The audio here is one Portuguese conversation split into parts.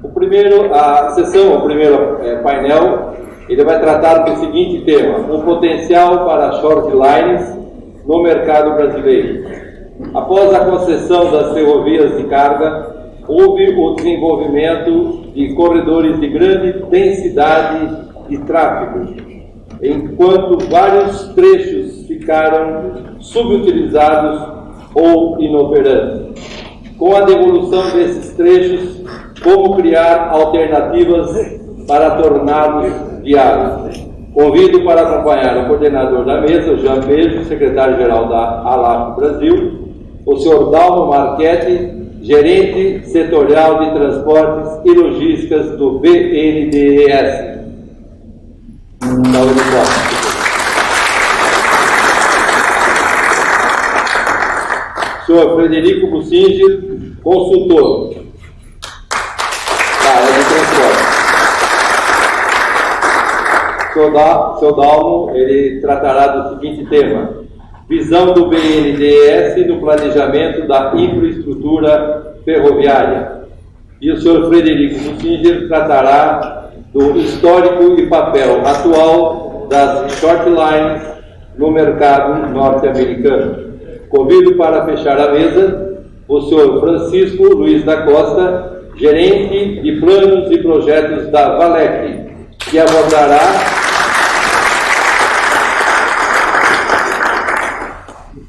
O primeiro painel, ele vai tratar do seguinte tema: o potencial para short lines no mercado brasileiro. Após a concessão das ferrovias de carga, houve o desenvolvimento de corredores de grande densidade de tráfego, enquanto vários trechos ficaram subutilizados ou inoperantes. Com a devolução desses trechos, como criar alternativas para torná-los viáveis? Convido para acompanhar o coordenador da mesa, o Jean Pedro, secretário-geral da ALAP Brasil, o senhor Dalmo Marchetti, gerente setorial de transportes e logísticas do BNDES. Senhor Frederico Bussinger, consultor da área de transporte. Seu Dalmo, ele tratará do seguinte tema: visão do BNDES no planejamento da infraestrutura ferroviária. E o senhor Frederico Bussinger tratará do histórico e papel atual das short lines no mercado norte-americano. Convido para fechar a mesa o senhor Francisco Luiz da Costa, gerente de planos e projetos da Valec, que abordará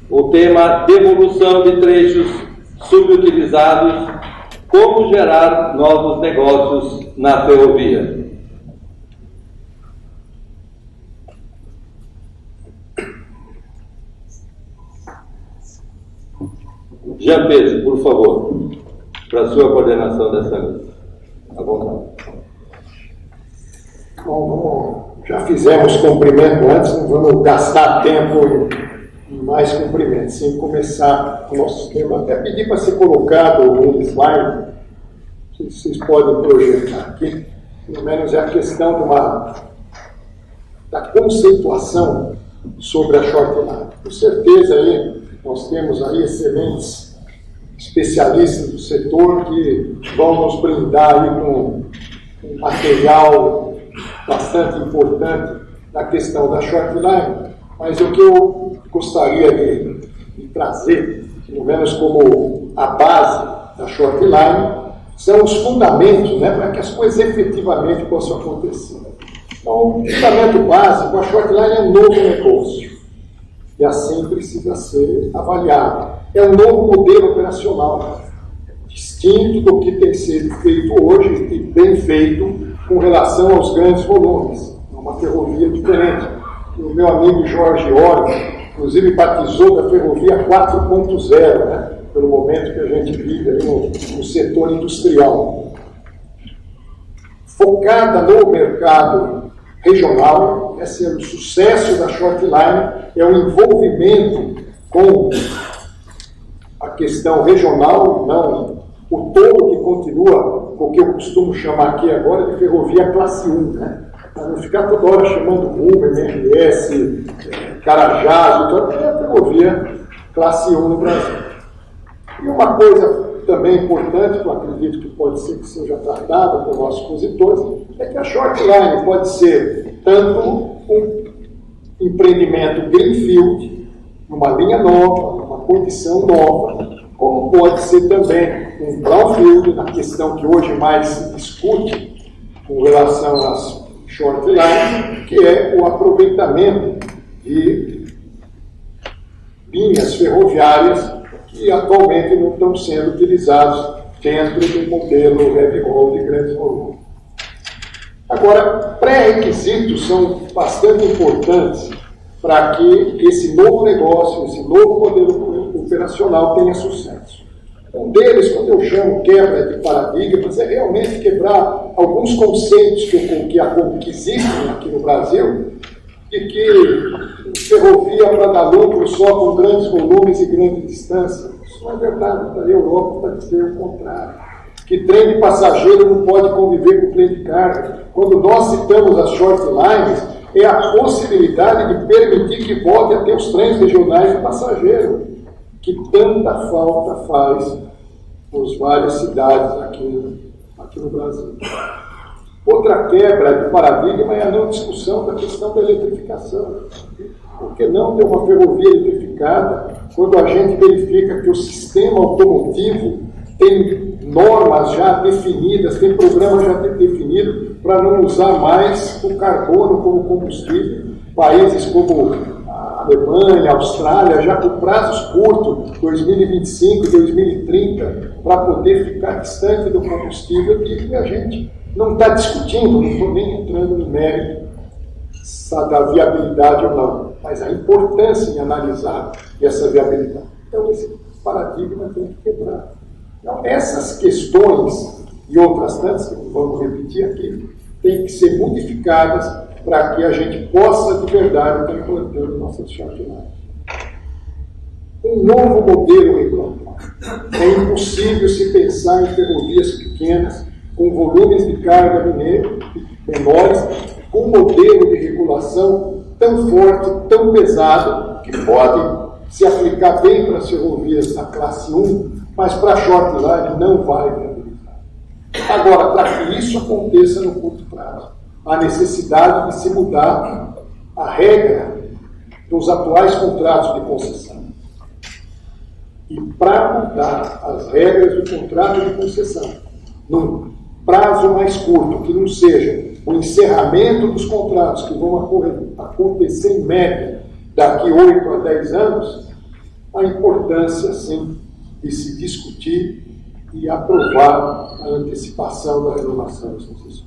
o tema devolução de trechos subutilizados, como gerar novos negócios na ferrovia. Jean Pedro, por favor, para a sua coordenação dessa mesa. À vontade. Bom, já fizemos cumprimento antes, não vamos gastar tempo em mais cumprimentos, sem começar o nosso tema. Até pedir para ser colocado um slide, que vocês podem projetar aqui, pelo menos é a questão da conceituação sobre a short line. Com certeza aí, nós temos aí excelentes especialistas do setor que vão nos brindar aí com um material bastante importante na questão da short line, mas o que eu gostaria de trazer, pelo menos como a base da short line, são os fundamentos, né, para que as coisas efetivamente possam acontecer. Então, o fundamento básico, a short line é um novo negócio e assim precisa ser avaliado. É um novo modelo operacional, distinto do que tem sido feito hoje e bem feito com relação aos grandes volumes. É uma ferrovia diferente. O meu amigo Jorge Oro, inclusive, batizou da ferrovia 4.0, né, pelo momento que a gente vive aí no setor industrial. Focada no mercado regional, esse é o sucesso da short line, é o envolvimento com a questão regional, não o todo que continua, o que eu costumo chamar aqui agora de ferrovia classe 1, né? Para não ficar toda hora chamando Rumo, MRS, Carajás, então é a ferrovia classe 1 no Brasil. E uma coisa também importante, que eu acredito que pode ser que seja tratada por nossos expositores, é que a short line pode ser tanto um empreendimento greenfield, numa linha nova, numa condição nova, como pode ser também um brownfield, na questão que hoje mais se discute com relação às short lines, que é o aproveitamento de linhas ferroviárias que atualmente não estão sendo utilizados dentro do modelo heavy haul de grandes volumes. Agora, pré-requisitos são bastante importantes para que esse novo negócio, esse novo modelo operacional tenha sucesso. Um deles, quando eu chamo quebra de paradigmas, é realmente quebrar alguns conceitos que existem aqui no Brasil, de que ferrovia para dar lucro só com grandes volumes e grande distância. Isso não é verdade. Na Europa vai dizer o contrário. Que trem de passageiro não pode conviver com trem de carga. Quando nós citamos as short lines, é a possibilidade de permitir que volte a ter os trens regionais de passageiro, que tanta falta faz nas várias cidades aqui no Brasil. Outra quebra de paradigma é a não discussão da questão da eletrificação. Por que não ter uma ferrovia eletrificada quando a gente verifica que o sistema automotivo tem normas já definidas, tem programas já definidos para não usar mais o carbono como combustível? Países como a Alemanha, a Austrália, já com prazos curtos, 2025, 2030, para poder ficar distante do combustível, e a gente não está discutindo, não estou nem entrando no mérito da viabilidade ou não, mas a importância em analisar essa viabilidade. Então, esse paradigma tem que quebrar. Então, essas questões e outras tantas, que vamos repetir aqui, têm que ser modificadas para que a gente possa, de verdade, estar implantando nossas chardinagens. Um novo modelo regulamentar. É impossível se pensar em ferrovias pequenas, com volumes de carga menores, com um modelo de regulação tão forte, tão pesado, que pode se aplicar bem para as ferrovias da classe 1, mas para a short line não vai viabilizar. Agora, para que isso aconteça no curto prazo, há necessidade de se mudar a regra dos atuais contratos de concessão. E para mudar as regras do contrato de concessão, num prazo mais curto, que não seja o encerramento dos contratos que vão acontecer em média daqui 8 a 10 anos, a importância, sim, de se discutir e aprovar a antecipação da renovação das concessões.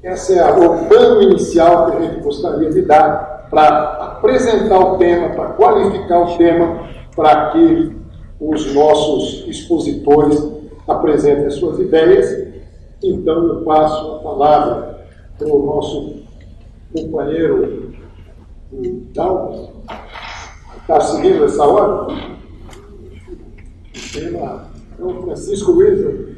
Esse é o plano inicial que a gente gostaria de dar para apresentar o tema, para qualificar o tema, para que os nossos expositores apresentem as suas ideias. Então, eu passo a palavra para o nosso companheiro Dalmas. Está seguindo essa ordem? Então, Francisco Luiz.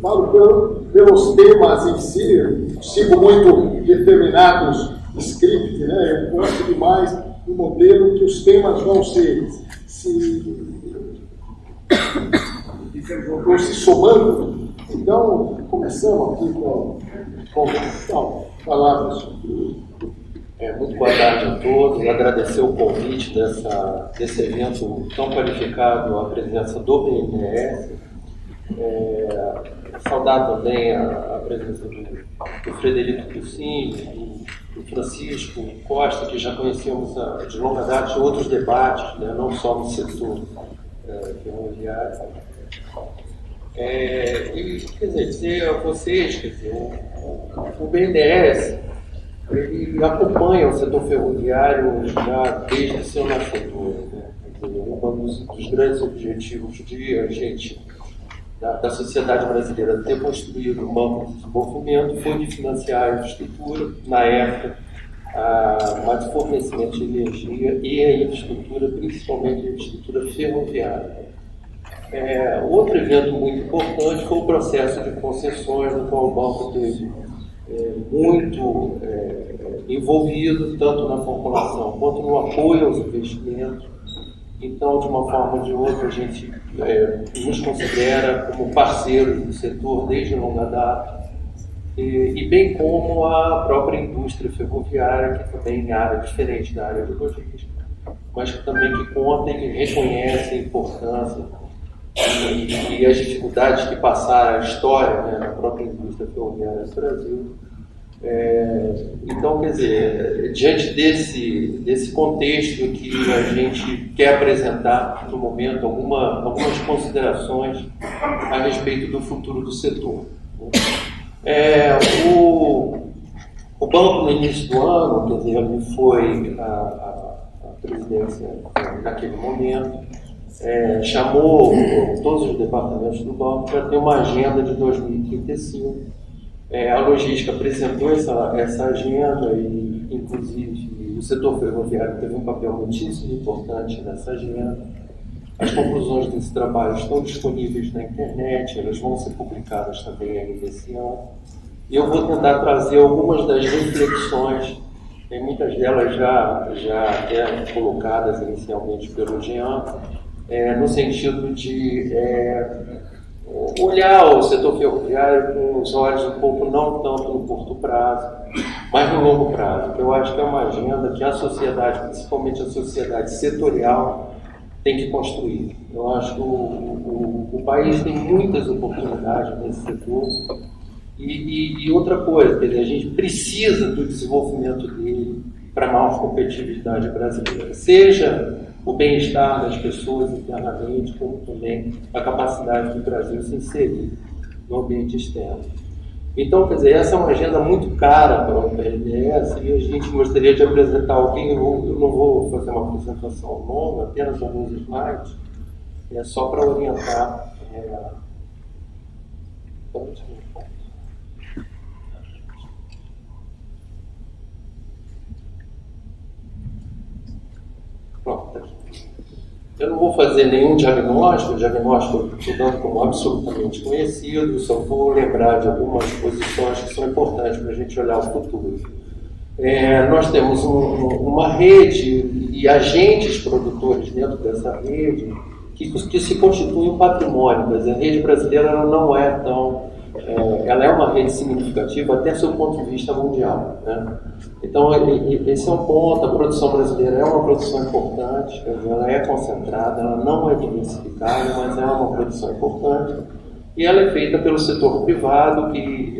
Falo pelos temas em si, sigo muito determinados scripts, né? Eu gosto demais do modelo que os temas vão se somando. Então, começamos aqui com palavras. Muito boa tarde a todos. Agradecer o convite desse evento tão qualificado, a presença do BNDES. Saudar também a presença do Frederico Crucini, do Francisco Costa, que já conhecemos de longa data de outros debates, né, não só no setor ferroviário. E, quer dizer a vocês, o BNDES, ele acompanha o setor ferroviário já desde seu nascimento. Né? Um dos grandes objetivos de a gente, da sociedade brasileira, ter construído um banco de desenvolvimento foi de financiar a infraestrutura, na época, mas fornecimento de energia e a infraestrutura, principalmente a infraestrutura ferroviária. Outro evento muito importante foi o processo de concessões, no qual o banco teve muito envolvido, tanto na formulação quanto no apoio aos investimentos. Então, de uma forma ou de outra, a gente nos considera como parceiros do setor desde longa data, e bem como a própria indústria ferroviária, que também é área diferente da área de logística, mas que também conta e que reconhece a importância e as dificuldades que passaram a história, né, na própria indústria ferroviária do Brasil. Então, quer dizer, diante desse contexto que a gente quer apresentar no momento algumas considerações a respeito do futuro do setor. O banco, no início do ano, quer dizer, ele foi a presidência naquele momento, chamou todos os departamentos do banco para ter uma agenda de 2035. A logística apresentou essa agenda e, inclusive, o setor ferroviário teve um papel muitíssimo importante nessa agenda. As conclusões desse trabalho estão disponíveis na internet, elas vão ser publicadas também ainda esse ano. E eu vou tentar trazer algumas das reflexões, muitas delas já colocadas inicialmente pelo Jean, no sentido de olhar o setor ferroviário com os olhos um pouco não tanto no curto prazo, mas no longo prazo. Eu acho que é uma agenda que a sociedade, principalmente a sociedade setorial, tem que construir. Eu acho que o país tem muitas oportunidades nesse setor. E outra coisa, quer dizer, a gente precisa do desenvolvimento dele para a maior competitividade brasileira, seja o bem-estar das pessoas internamente, como também a capacidade do Brasil se inserir no ambiente externo. Então, quer dizer, essa é uma agenda muito cara para o BNDES e a gente gostaria de apresentar alguém. Eu não vou fazer uma apresentação longa, apenas alguns slides, só para orientar. Pronto, aqui. Eu não vou fazer nenhum diagnóstico, o diagnóstico estou dando como absolutamente conhecido, só vou lembrar de algumas posições que são importantes para a gente olhar o futuro. Nós temos uma rede e agentes produtores dentro dessa rede que se constituem um patrimônio. Quer dizer, a rede brasileira ela não é tão... ela é uma rede significativa até do ponto de vista mundial, né? Então, esse é um ponto. A produção brasileira é uma produção importante, quer dizer, ela é concentrada, ela não é diversificada, mas é uma produção importante. E ela é feita pelo setor privado, que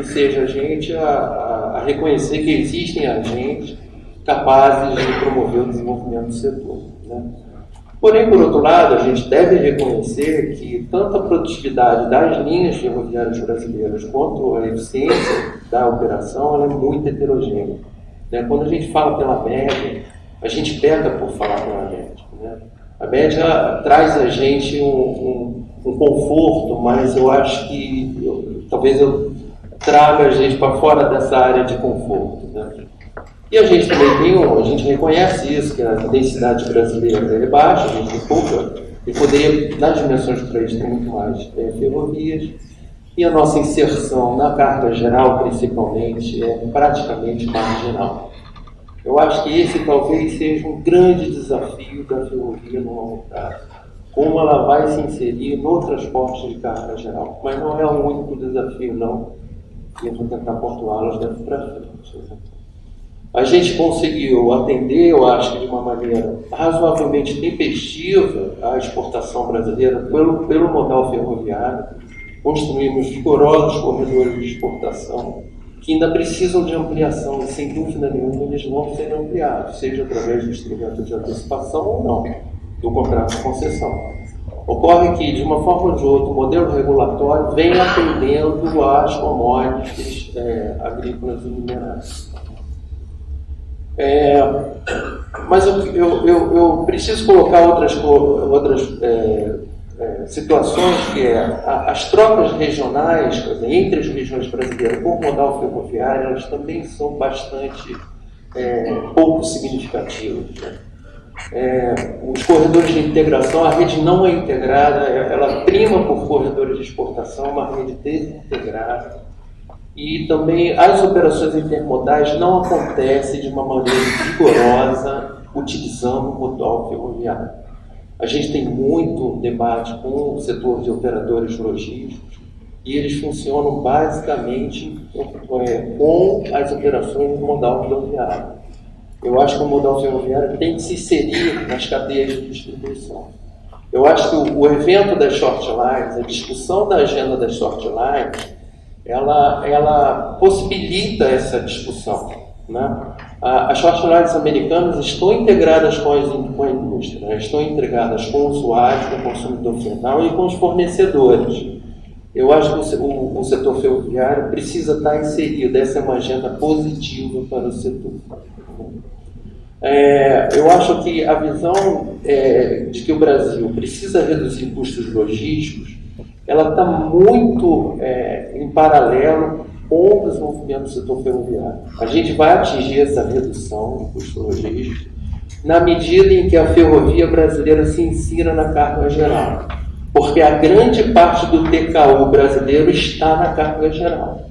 seja a gente a reconhecer que existem agentes capazes de promover o desenvolvimento do setor, né? Porém, por outro lado, a gente deve reconhecer que tanto a produtividade das linhas ferroviárias brasileiras quanto a eficiência da operação ela é muito heterogênea, né? Quando a gente fala pela média, a gente peca por falar pela média, né? A média traz a gente um conforto, mas eu acho que talvez eu traga a gente para fora dessa área de conforto, né? E a gente também a gente reconhece isso, que a densidade brasileira é baixa, a gente tem pouca, e poderia, nas dimensões do país, ter muito mais ferrovias, e a nossa inserção na carga geral, principalmente, é praticamente marginal. Eu acho que esse talvez seja um grande desafio da ferrovia no longo prazo, como ela vai se inserir no transporte de carga geral. Mas não é o único desafio, não, e eu vou tentar pontuá-los daqui para frente. A gente conseguiu atender, eu acho que de uma maneira razoavelmente tempestiva, a exportação brasileira pelo modal ferroviário. Construímos vigorosos corredores de exportação que ainda precisam de ampliação e, sem dúvida nenhuma, eles vão ser ampliados, seja através do instrumento de antecipação ou não, do contrato de concessão. Ocorre que, de uma forma ou de outra, o modelo regulatório vem atendendo às commodities agrícolas e minerais. Mas eu preciso colocar outras situações, que as trocas regionais, entre as regiões brasileiras por modal ferroviário, elas também são bastante pouco significativas, né? Os corredores de integração, a rede não é integrada, ela prima por corredores de exportação, uma rede desintegrada. E também as operações intermodais não acontecem de uma maneira vigorosa utilizando o modal ferroviário. A gente tem muito debate com o setor de operadores logísticos e eles funcionam basicamente com as operações do modal ferroviário. Eu acho que o modal ferroviário tem que se inserir nas cadeias de distribuição. Eu acho que o evento das short lines, a discussão da agenda das short lines, ela possibilita essa discussão, né? As short lines americanas estão integradas com a indústria, né? Estão integradas com o usuário, com o consumidor final e com os fornecedores. Eu acho que o setor ferroviário precisa estar inserido, essa é uma agenda positiva para o setor. Eu acho que a visão de que o Brasil precisa reduzir custos logísticos, ela está muito em paralelo com o desenvolvimento do setor ferroviário. A gente vai atingir essa redução de custos logísticos na medida em que a ferrovia brasileira se insira na carga geral, porque a grande parte do TKU brasileiro está na carga geral.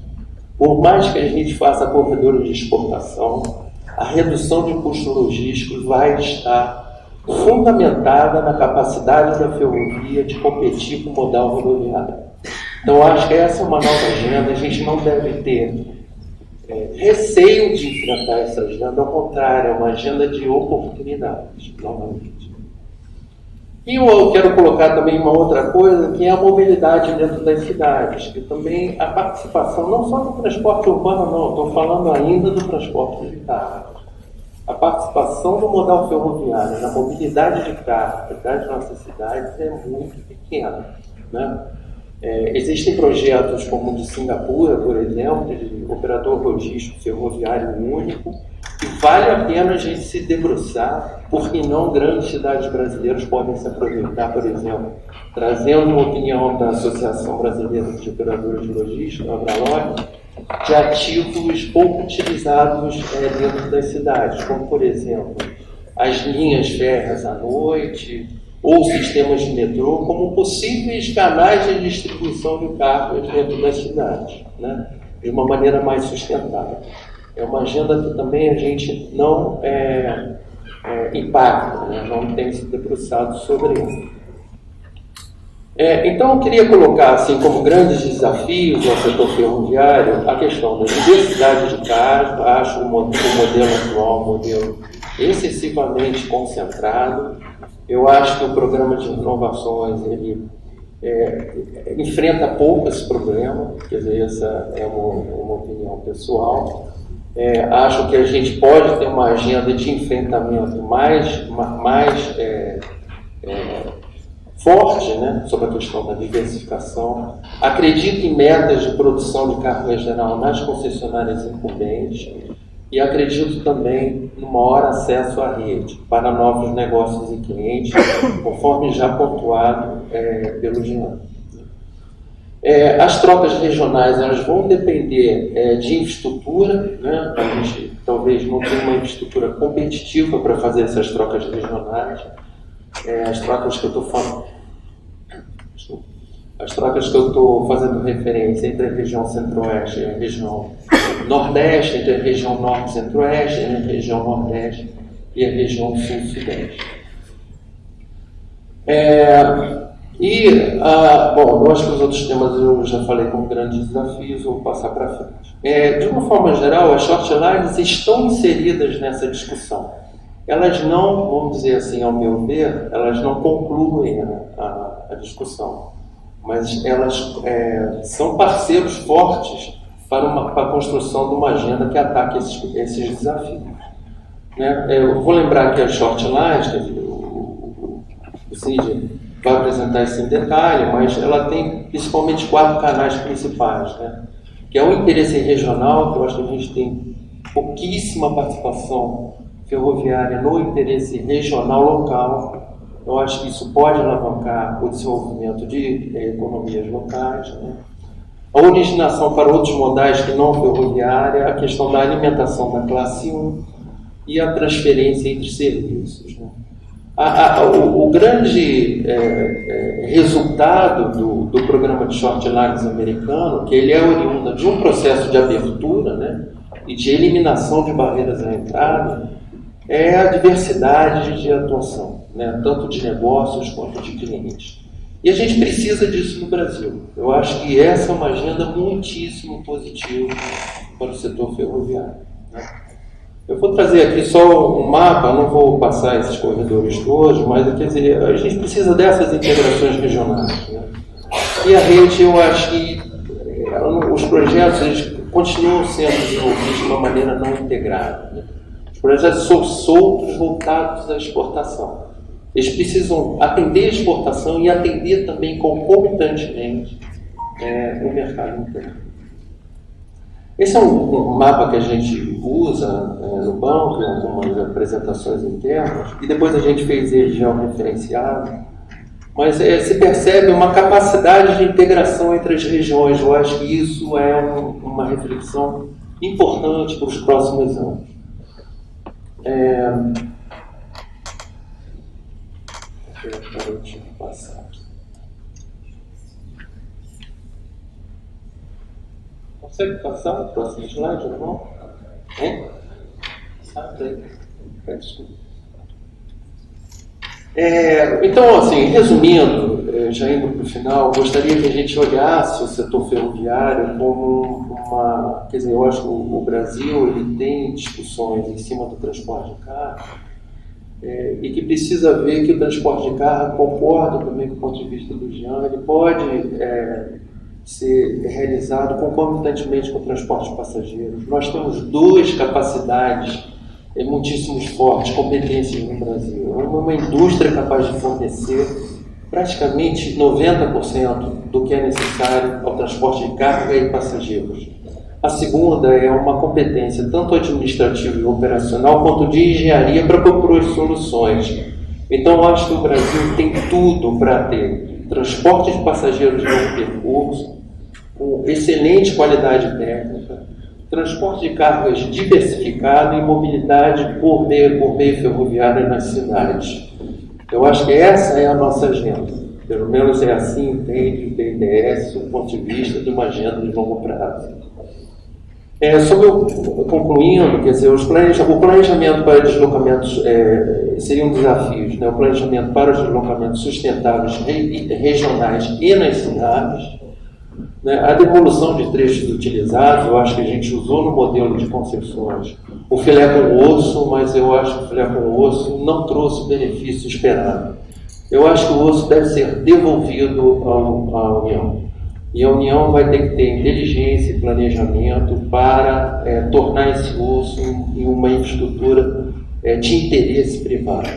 Por mais que a gente faça corredores de exportação, a redução de custos logísticos vai estar fundamentada na capacidade da ferrovia de competir com o modal rodoviário. Então, acho que essa é uma nova agenda, a gente não deve ter receio de enfrentar essa agenda, ao contrário, é uma agenda de oportunidades, novamente. E eu quero colocar também uma outra coisa, que é a mobilidade dentro das cidades, que também a participação, não só do transporte urbano, não, estou falando ainda do transporte de carro. A participação do modal ferroviário na mobilidade de carro das nossas cidades é muito pequena, né? Existem projetos como o de Singapura, por exemplo, de operador logístico ferroviário único, e vale a pena a gente se debruçar, porque não grandes cidades brasileiras podem se aproveitar, por exemplo, trazendo uma opinião da Associação Brasileira de Operadores de Logística, a Abralog, de ativos pouco utilizados dentro das cidades, como, por exemplo, as linhas férreas à noite, ou sistemas de metrô, como possíveis canais de distribuição de cargas dentro das cidades, né? De uma maneira mais sustentável. É uma agenda que também a gente não impacta, né? Não tem se debruçado sobre isso. Então, eu queria colocar, assim, como grandes desafios ao setor ferroviário, a questão da diversidade de cargas. Acho o modelo atual um modelo excessivamente concentrado. Eu acho que o programa de inovações, ele enfrenta pouco esse problema, quer dizer, essa é uma opinião pessoal. Acho que a gente pode ter uma agenda de enfrentamento mais forte, né, sobre a questão da diversificação. Acredito em metas de produção de carga geral nas concessionárias incumbentes e acredito também no maior acesso à rede para novos negócios e clientes, conforme já pontuado pelo Jean. As trocas regionais, elas vão depender de infraestrutura, né? A gente talvez não tenha uma infraestrutura competitiva para fazer essas trocas regionais. As trocas que eu estou falando, as trocas que eu estou fazendo referência entre a região centro-oeste e a região nordeste, entre a região norte-centro-oeste, entre a região nordeste e a região sul-sudeste. Bom, eu acho que os outros temas eu já falei como grandes desafios, vou passar para frente. De uma forma geral, as short lines estão inseridas nessa discussão. Elas não, vamos dizer assim, ao meu ver, elas não concluem a discussão, mas elas são parceiros fortes para a construção de uma agenda que ataque esses desafios. Né? Eu vou lembrar que as short lines, quer dizer, o Cid vai apresentar isso em detalhe, mas ela tem principalmente 4 canais principais, né? Que é o interesse regional, que eu acho que a gente tem pouquíssima participação ferroviária no interesse regional local. Eu acho que isso pode alavancar o desenvolvimento de economias locais, né? A originação para outros modais que não ferroviária, a questão da alimentação da classe 1 e a transferência entre serviços, né? O grande resultado do programa de short lines americano, que ele é oriundo de um processo de abertura, né, e de eliminação de barreiras à entrada, é a diversidade de atuação, né, tanto de negócios quanto de clientes. E a gente precisa disso no Brasil. Eu acho que essa é uma agenda muitíssimo positiva para o setor ferroviário, né? Eu vou trazer aqui só um mapa, não vou passar esses corredores todos, mas quer dizer, a gente precisa dessas integrações regionais, né? E a rede, eu acho que os projetos eles continuam sendo desenvolvidos de uma maneira não integrada, né? Os projetos são soltos, voltados à exportação. Eles precisam atender a exportação e atender também concomitantemente o mercado interno. Esse é um mapa que a gente usa no banco, em algumas apresentações internas, e depois a gente fez ele georreferenciado. Mas se percebe uma capacidade de integração entre as regiões. Eu acho que isso é uma reflexão importante para os próximos anos. Consegue passar o próximo slide, irmão? Desculpa. Então, assim, resumindo, já indo para o final, gostaria que a gente olhasse o setor ferroviário como quer dizer, eu acho que o Brasil ele tem discussões em cima do transporte de carga, e que precisa ver que o transporte de carga, concordo também com o ponto de vista do Jean, ele pode ser realizado concomitantemente com o transporte de passageiros. Nós temos duas capacidades muitíssimo fortes, competências no Brasil. Uma indústria capaz de fornecer praticamente 90% do que é necessário ao transporte de carga e passageiros. A segunda é uma competência tanto administrativa e operacional quanto de engenharia para propor soluções. Então, eu acho que o Brasil tem tudo para ter transporte de passageiros de longo percurso, com excelente qualidade técnica, transporte de cargas diversificado e mobilidade por meio ferroviário nas cidades. Eu acho que essa é a nossa agenda. Pelo menos é assim entende o BNDES, do ponto de vista de uma agenda de longo prazo. Concluindo, quer dizer, o planejamento para deslocamentos seriam desafios, né? O planejamento para os deslocamentos sustentáveis regionais e nas cidades, né? A devolução de trechos utilizados, eu acho que a gente usou no modelo de concessões o filé com osso, mas eu acho que o filé com osso não trouxe o benefício esperado. Eu acho que o osso deve ser devolvido à União. E a União vai ter que ter inteligência e planejamento para tornar esse osso em uma infraestrutura de interesse privado.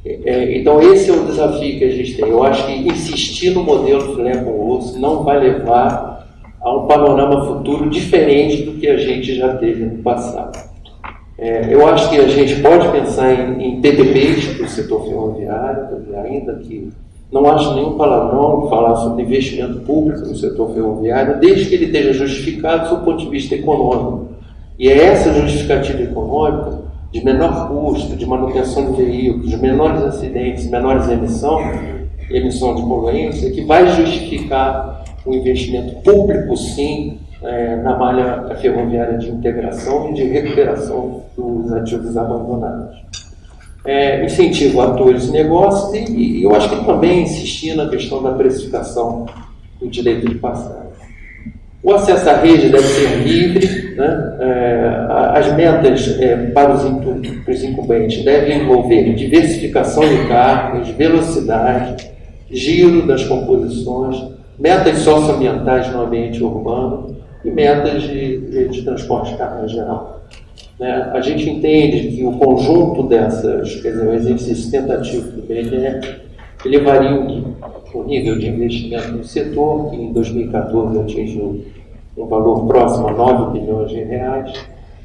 Então, esse é o desafio que a gente tem. Eu acho que insistir no modelo filé com osso não vai levar a um panorama futuro diferente do que a gente já teve no passado. Eu acho que a gente pode pensar em PPPs para o setor ferroviário, ainda que não acho nenhum palavrão falar sobre investimento público no setor ferroviário, desde que ele esteja justificado do seu ponto de vista econômico. E é essa justificativa econômica de menor custo, de manutenção de veículos, de menores acidentes, menores emissão de poluentes, que vai justificar o investimento público, sim, na malha ferroviária de integração e de recuperação dos ativos abandonados. Incentivo a atores de negócios e eu acho que também insistir na questão da precificação do direito de passagem. O acesso à rede deve ser livre, né? As metas para os incumbentes devem envolver diversificação de cargas, velocidade, giro das composições, metas socioambientais no ambiente urbano e metas de transporte de carga geral. A gente entende que o conjunto dessas, quer dizer, o exercício tentativo do BNDES, ele varia o nível de investimento no setor, que em 2014 atingiu um valor próximo a 9 bilhões de reais,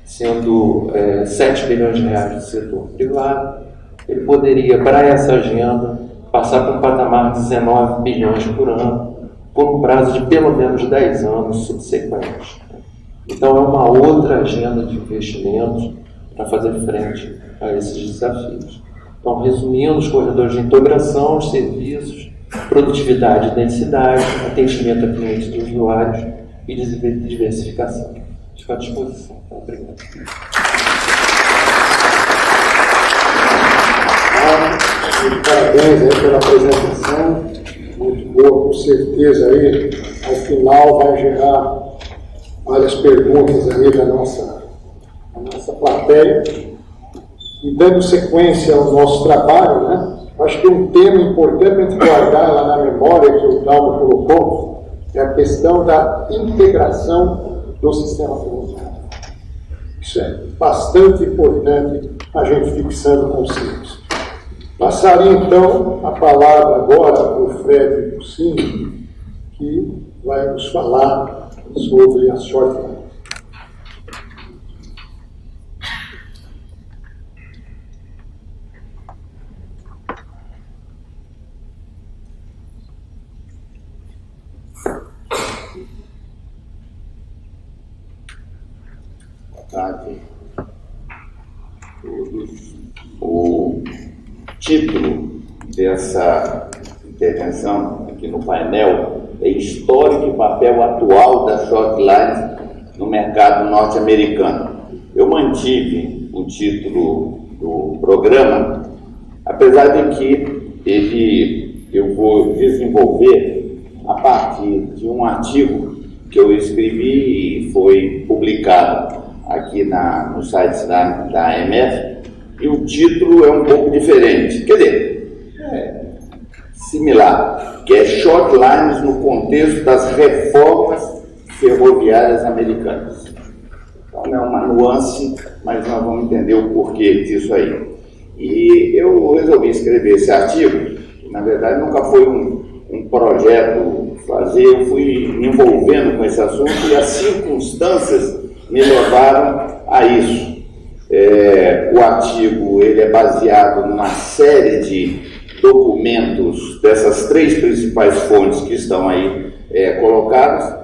sendo 7 bilhões de reais do setor privado. Ele poderia, para essa agenda, passar por um patamar de 19 bilhões por ano, por um prazo de pelo menos 10 anos subsequentes. Então, é uma outra agenda de investimentos para fazer frente a esses desafios. Então, resumindo, os corredores de integração, os serviços, produtividade e densidade, atendimento a clientes e usuários e diversificação. Fico à disposição. Obrigado. Parabéns aí pela apresentação, muito boa, com certeza aí, ao final vai gerar várias perguntas aí da nossa plateia. E dando sequência ao nosso trabalho, né, acho que um tema importante para a gente guardar lá na memória que o Dalmo colocou é a questão da integração do sistema ferroviário. Isso é bastante importante a gente fixando conceitos. Passaria então a palavra agora para o Fred Cucini, que vai nos falar sobre a short line. Boa tarde a todos. O título dessa intervenção aqui no painel é Histórico e Papel Atual das Short Lines no Mercado Norte-Americano. Eu mantive o título do programa apesar de que eu vou desenvolver a partir de um artigo que eu escrevi e foi publicado aqui no site da AMF, e o título é um pouco diferente, quer dizer, similar, que é Short Lines no contexto das reformas ferroviárias americanas. Então é uma nuance, mas nós vamos entender o porquê disso aí. E eu resolvi escrever esse artigo, que na verdade nunca foi um projeto fazer, eu fui me envolvendo com esse assunto e as circunstâncias me levaram a isso. O artigo ele é baseado numa série de documentos dessas 3 principais fontes que estão aí colocadas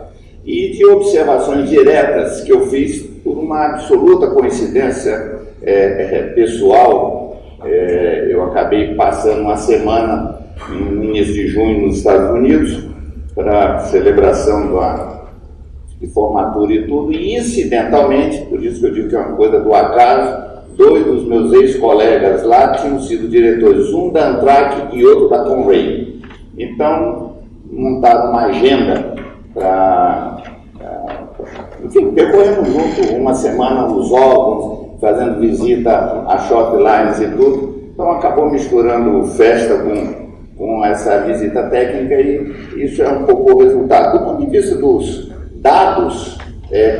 e de observações diretas que eu fiz por uma absoluta coincidência pessoal. Eu acabei passando uma semana no início de junho nos Estados Unidos para celebração de formatura e tudo, e incidentalmente, por isso que eu digo que é uma coisa do acaso, 2 dos meus ex-colegas lá tinham sido diretores, um da Amtrak e outro da Conrail. Então, montaram uma agenda para, enfim, percorrendo junto uma semana os órgãos, fazendo visita a short lines e tudo. Então, acabou misturando festa com essa visita técnica e isso é um pouco o resultado. Do ponto de vista dos dados,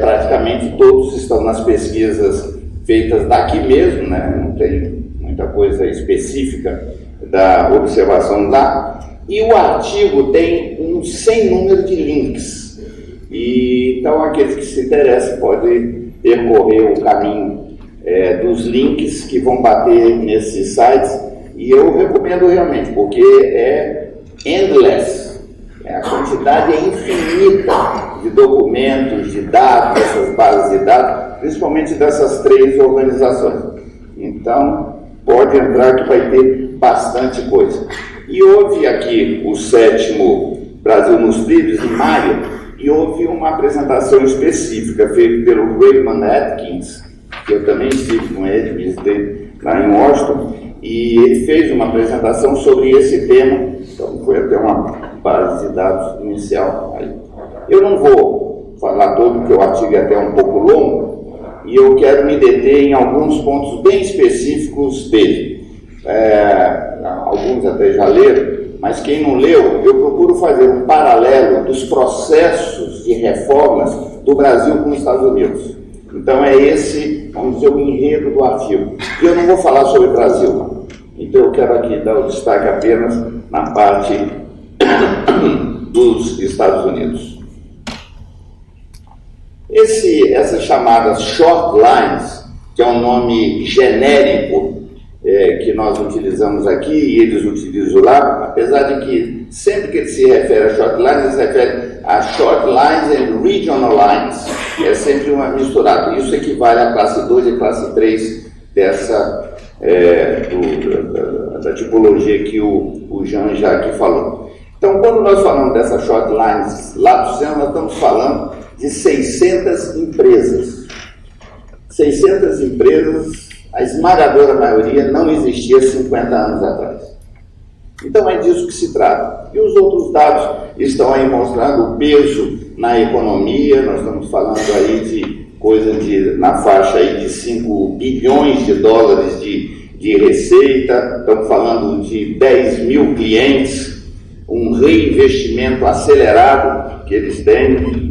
praticamente todos estão nas pesquisas feitas daqui mesmo, né? Não tem muita coisa específica da observação lá. E o artigo tem um sem número de links. E, então, aqueles que se interessam podem percorrer o caminho dos links que vão bater nesses sites. E eu recomendo realmente, porque é endless. A quantidade é infinita de documentos, de dados, dessas bases de dados, principalmente dessas 3 organizações. Então, pode entrar que vai ter bastante coisa. E houve aqui o 7º Brasil nos Trilhos, em maio, e houve uma apresentação específica feita pelo Raymond Atkins, que eu também estive com ele, visitei lá em Washington, e ele fez uma apresentação sobre esse tema, então foi até uma base de dados inicial. Eu não vou falar todo, porque o artigo é até um pouco longo, e eu quero me deter em alguns pontos bem específicos dele. Alguns até já leram, mas quem não leu, eu procuro fazer um paralelo dos processos de reformas do Brasil com os Estados Unidos. Então é esse, vamos dizer, o enredo do artigo. E eu não vou falar sobre o Brasil, então eu quero aqui dar o destaque apenas na parte dos Estados Unidos. Essas chamadas short lines, que é um nome genérico que nós utilizamos aqui e eles utilizam lá, apesar de que sempre que ele se refere a short lines, ele se refere a short lines and regional lines, é sempre uma misturada. Isso equivale à classe 2 e classe 3 dessa da tipologia que o Jean já aqui falou. Então, quando nós falamos dessas short lines lá do centro, nós estamos falando de 600 empresas. 600 empresas, a esmagadora maioria não existia 50 anos atrás. Então é disso que se trata. E os outros dados estão aí mostrando o peso na economia. Nós estamos falando aí de coisa na faixa aí de 5 bilhões de dólares de receita, estamos falando de 10 mil clientes, um reinvestimento acelerado que eles têm,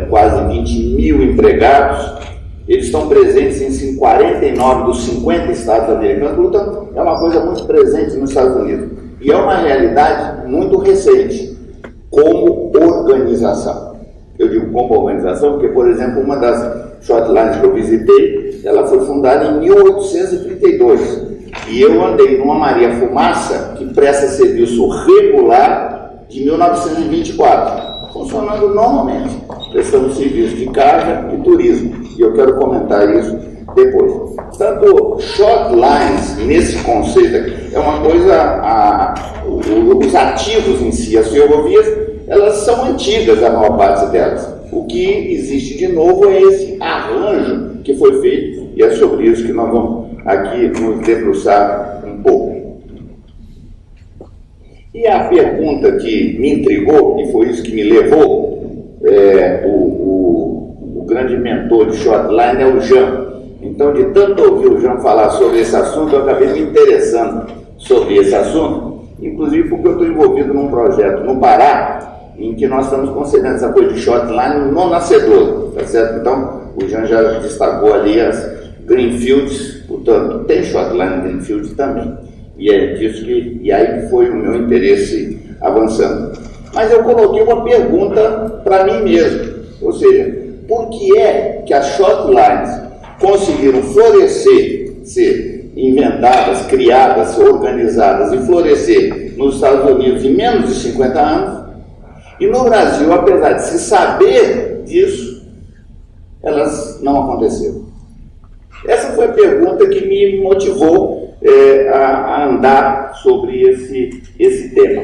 quase 20 mil empregados. Eles estão presentes em 49 dos 50 estados americanos, portanto, é uma coisa muito presente nos Estados Unidos. E é uma realidade muito recente, como organização. Eu digo como organização porque, por exemplo, uma das shortlines que eu visitei, ela foi fundada em 1832. E eu andei numa Maria Fumaça, que presta serviço regular, de 1924, funcionando normalmente, prestando serviço de carga e turismo. E eu quero comentar isso depois. Portanto, short lines, nesse conceito aqui, é uma coisa, os ativos em si, as ferrovias, elas são antigas, a maior parte delas. O que existe de novo é esse arranjo que foi feito, e é sobre isso que nós vamos aqui nos debruçar um pouco. E a pergunta que me intrigou, e foi isso que me levou, o grande mentor de Shortline é o Jean. Então, de tanto ouvir o Jean falar sobre esse assunto, eu acabei me interessando sobre esse assunto, inclusive porque eu estou envolvido num projeto no Pará, em que nós estamos concedendo essa coisa de Shortline no nascedor, tá certo? Então, o Jean já destacou ali as Greenfields, portanto, tem Shortline Greenfield também. E é disso e aí foi o meu interesse avançando. Mas eu coloquei uma pergunta para mim mesmo, ou seja, por que é que as Shortlines conseguiram florescer, ser inventadas, criadas, organizadas e florescer nos Estados Unidos em menos de 50 anos, e no Brasil, apesar de se saber disso, elas não aconteceram? Essa foi a pergunta que me motivou a andar sobre esse tema.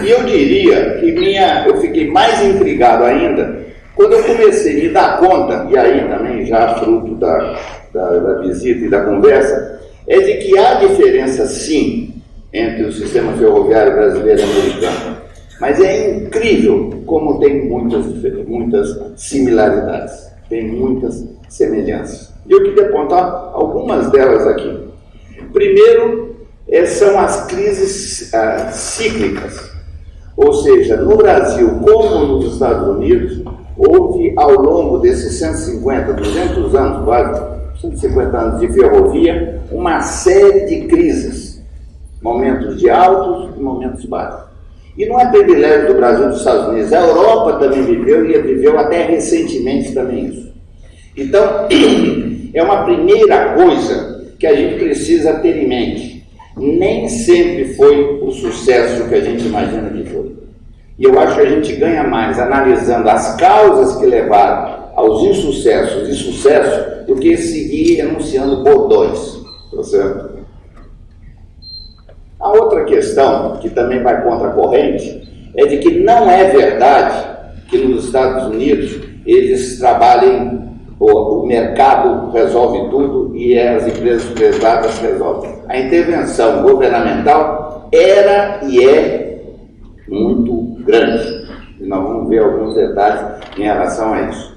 E eu diria que eu fiquei mais intrigado ainda quando eu comecei a me dar conta, e aí também já fruto da visita e da conversa, é de que há diferença sim entre o sistema ferroviário brasileiro e americano, mas é incrível como tem muitas similaridades, tem muitas semelhanças. E eu queria apontar algumas delas aqui. Primeiro, são as crises cíclicas, ou seja, no Brasil, como nos Estados Unidos, houve ao longo desses 150, 200 anos, quase 150 anos de ferrovia, uma série de crises, momentos de altos e momentos baixos. E não é privilégio do Brasil e dos Estados Unidos, a Europa também viveu e viveu até recentemente também isso. Então, é uma primeira coisa que a gente precisa ter em mente. Nem sempre foi o sucesso que a gente imagina que foi. E eu acho que a gente ganha mais analisando as causas que levaram aos insucessos e sucessos do que seguir enunciando bordões. Tá certo? A outra questão, que também vai contra a corrente, é de que não é verdade que nos Estados Unidos eles trabalhem, o mercado resolve tudo e as empresas privadas resolvem. A intervenção governamental era e é muito grande. E nós vamos ver alguns detalhes em relação a isso.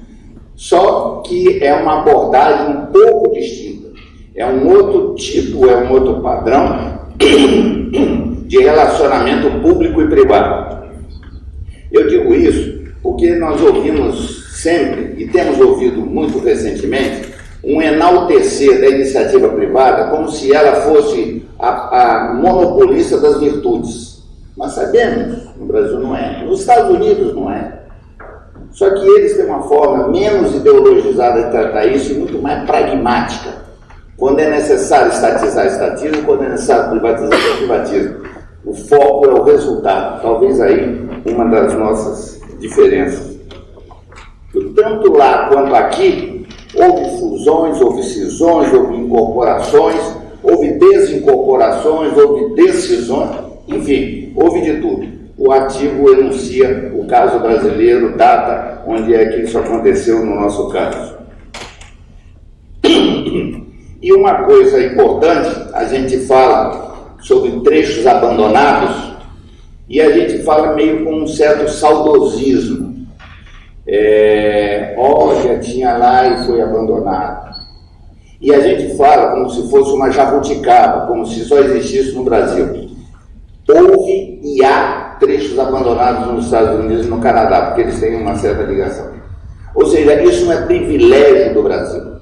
Só que é uma abordagem um pouco distinta. É um outro tipo, é um outro padrão de relacionamento público e privado. Eu digo isso porque nós ouvimos sempre, e temos ouvido muito recentemente, um enaltecer da iniciativa privada como se ela fosse a monopolista das virtudes. Mas sabemos, no Brasil não é, nos Estados Unidos não é. Só que eles têm uma forma menos ideologizada de tratar isso e muito mais pragmática. Quando é necessário estatizar, estatiza, quando é necessário privatizar, privatiza. O foco é o resultado. Talvez aí uma das nossas diferenças. Tanto lá quanto aqui, houve fusões, houve cisões, houve incorporações, houve desincorporações, houve decisões, enfim, houve de tudo. O artigo enuncia o caso brasileiro, data onde é que isso aconteceu no nosso caso. E uma coisa importante, a gente fala sobre trechos abandonados e a gente fala meio com um certo saudosismo. Olha, tinha lá e foi abandonado. E a gente fala como se fosse uma jabuticaba, como se só existisse no Brasil. Houve e há trechos abandonados nos Estados Unidos e no Canadá, porque eles têm uma certa ligação. Ou seja, isso não é privilégio do Brasil.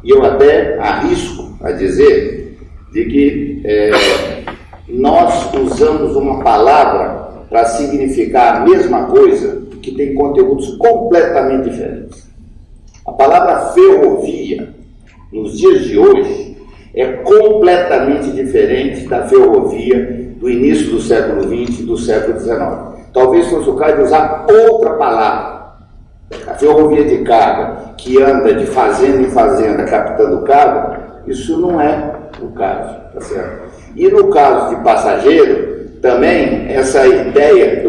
E eu até arrisco a dizer de que nós usamos uma palavra para significar a mesma coisa que tem conteúdos completamente diferentes. A palavra ferrovia, nos dias de hoje, é completamente diferente da ferrovia do início do século XX e do século XIX. Talvez fosse o caso de usar outra palavra. A ferrovia de carga, que anda de fazenda em fazenda captando carga, isso não é o caso, tá certo? E no caso de passageiro, também essa ideia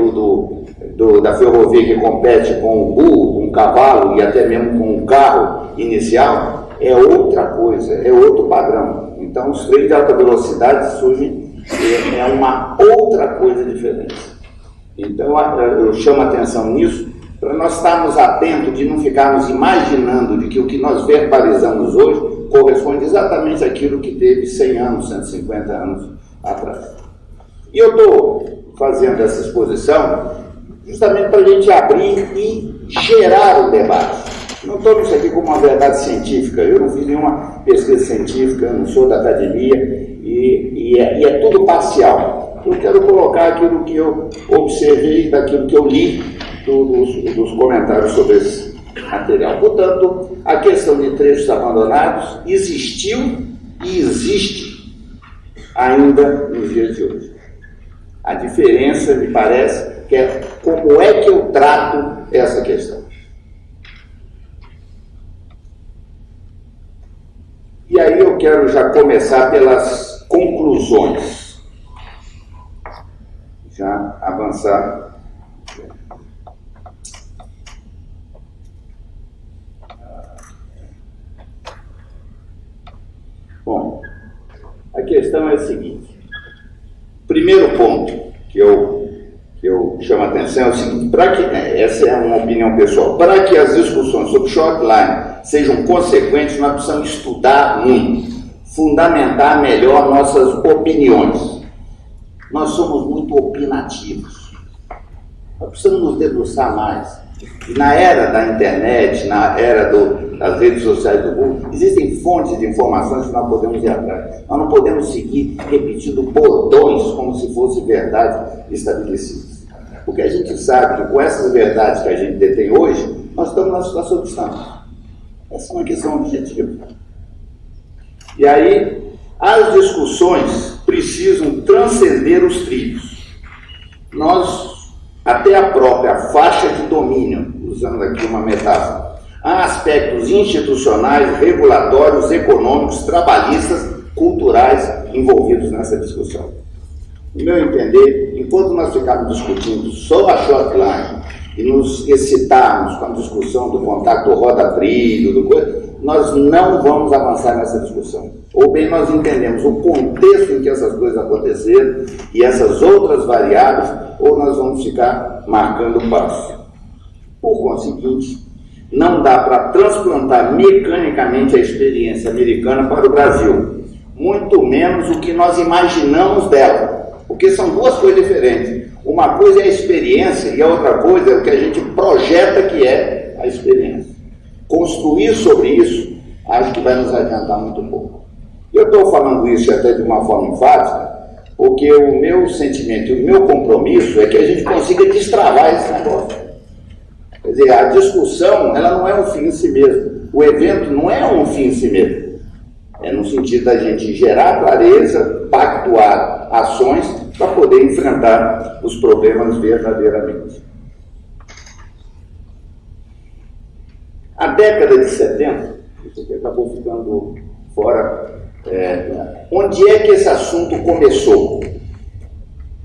da ferrovia que compete com o burro, com o cavalo e até mesmo com o carro inicial, é outra coisa, é outro padrão. Então os trens de alta velocidade surgem é uma outra coisa diferente. Então, eu chamo a atenção nisso, para nós estarmos atentos de não ficarmos imaginando de que o que nós verbalizamos hoje corresponde exatamente àquilo que teve 100 anos, 150 anos atrás. E eu estou fazendo essa exposição justamente para a gente abrir e gerar o debate. Não estou nisso aqui como uma verdade científica, eu não fiz nenhuma pesquisa científica, eu não sou da academia e é tudo parcial. Eu quero colocar aquilo que eu observei, daquilo que eu li dos comentários sobre esse material. Portanto, a questão de trechos abandonados existiu e existe ainda nos dias de hoje. A diferença, me parece, que é como é que eu trato essa questão. E aí eu quero já começar pelas conclusões. Já avançar. Bom, a questão é a seguinte. Primeiro ponto que eu chamo a atenção é o seguinte, essa é uma opinião pessoal, para que as discussões sobre shortline sejam consequentes, nós precisamos estudar muito, fundamentar melhor nossas opiniões. Nós somos muito opinativos, nós precisamos nos debruçar mais. E na era da internet, na era das redes sociais do mundo, existem fontes de informações que nós podemos ir atrás. Nós não podemos seguir repetindo bordões como se fosse verdade estabelecidas. Porque a gente sabe que com essas verdades que a gente detém hoje, nós estamos na situação que estamos. Essa é uma questão objetiva. E aí, as discussões precisam transcender os trilhos. Até a própria faixa de domínio, usando aqui uma metáfora, há aspectos institucionais, regulatórios, econômicos, trabalhistas, culturais envolvidos nessa discussão. No meu entender, enquanto nós ficarmos discutindo só a shortline e nos excitarmos com a discussão do contato roda-trilho, nós não vamos avançar nessa discussão. Ou bem nós entendemos o contexto em que essas coisas aconteceram e essas outras variáveis, ou nós vamos ficar marcando passo. Por conseguinte, não dá para transplantar mecanicamente a experiência americana para o Brasil, muito menos o que nós imaginamos dela, porque são duas coisas diferentes. Uma coisa é a experiência e a outra coisa é o que a gente projeta que é a experiência. Construir sobre isso, acho que vai nos adiantar muito pouco. Eu estou falando isso até de uma forma enfática, porque o meu sentimento e o meu compromisso é que a gente consiga destravar esse negócio. Quer dizer, a discussão, ela não é um fim em si mesmo. O evento não é um fim em si mesmo. É no sentido da gente gerar clareza, pactuar ações para poder enfrentar os problemas verdadeiramente. A década de 70, isso aqui acabou ficando fora. Onde é que esse assunto começou?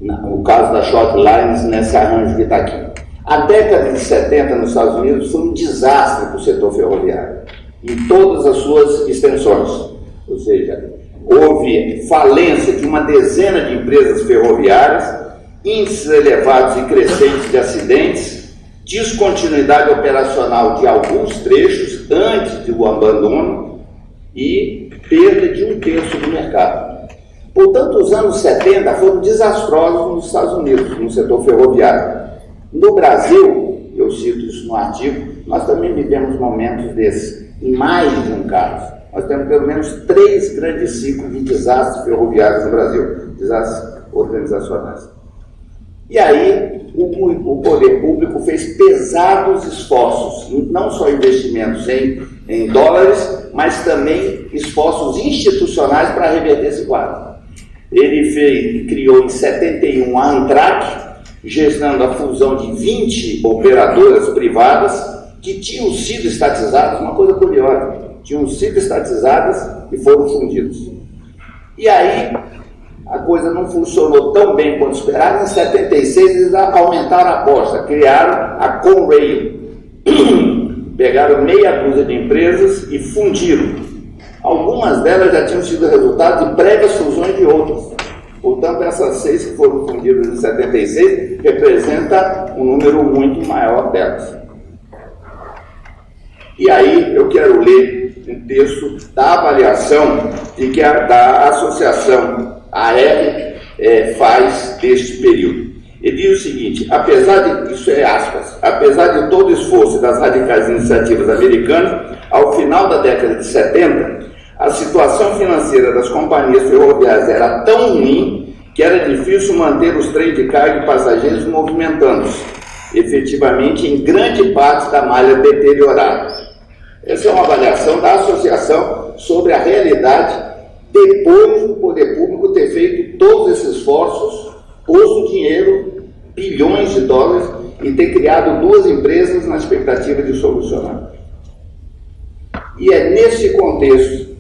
No caso da shortlines, nesse arranjo que está aqui. A década de 70 nos Estados Unidos foi um desastre para o setor ferroviário, em todas as suas extensões. Ou seja, houve falência de uma dezena de empresas ferroviárias, índices elevados e crescentes de acidentes, descontinuidade operacional de alguns trechos antes do abandono e perda de 1/3 do mercado. Portanto, os anos 70 foram desastrosos nos Estados Unidos, no setor ferroviário. No Brasil, eu cito isso no artigo, nós também vivemos momentos desses, em mais de um caso. Nós temos pelo menos 3 grandes ciclos de desastres ferroviários no Brasil, desastres organizacionais. E aí, o poder público fez pesados esforços, não só investimentos em dólares, mas também esforços institucionais para reverter esse quadro. Ele criou em 71 a Antrac, gestando a fusão de 20 operadoras privadas que tinham sido estatizadas, uma coisa curiosa, tinham sido estatizadas e foram fundidas. E aí, a coisa não funcionou tão bem quanto esperado. Em 76, eles aumentaram a aposta, criaram a Conrail. Pegaram meia dúzia de empresas e fundiram. Algumas delas já tinham sido resultado de prévias fusões de outras. Portanto, essas 6 que foram fundidas em 76 representa um número muito maior delas. E aí eu quero ler um texto da avaliação da associação AR faz deste período. Ele diz o seguinte: isso é aspas, apesar de todo o esforço das radicais iniciativas americanas, ao final da década de 70, a situação financeira das companhias ferroviárias era tão ruim que era difícil manter os trens de carga e passageiros movimentando-se, efetivamente em grande parte da malha deteriorada. Essa é uma avaliação da associação sobre a realidade depois do poder público ter feito todos esses esforços, posto dinheiro, bilhões de dólares, e ter criado 2 empresas na expectativa de solucionar. E é nesse contexto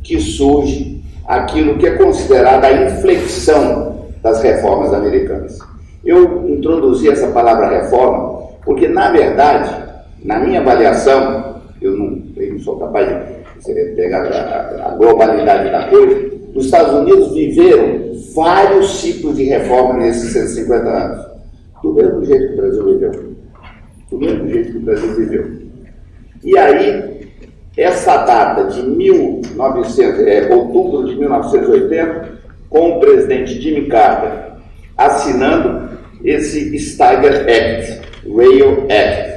que surge aquilo que é considerada a inflexão das reformas americanas. Eu introduzi essa palavra reforma porque, na verdade, na minha avaliação, eu não sou capaz de pegar a globalidade da coisa, os Estados Unidos viveram vários ciclos de reforma nesses 150 anos. Do mesmo jeito que o Brasil viveu. Do mesmo jeito que o Brasil viveu. E aí, essa data de outubro de 1980, com o presidente Jimmy Carter assinando esse Steiger Act, Rail Act,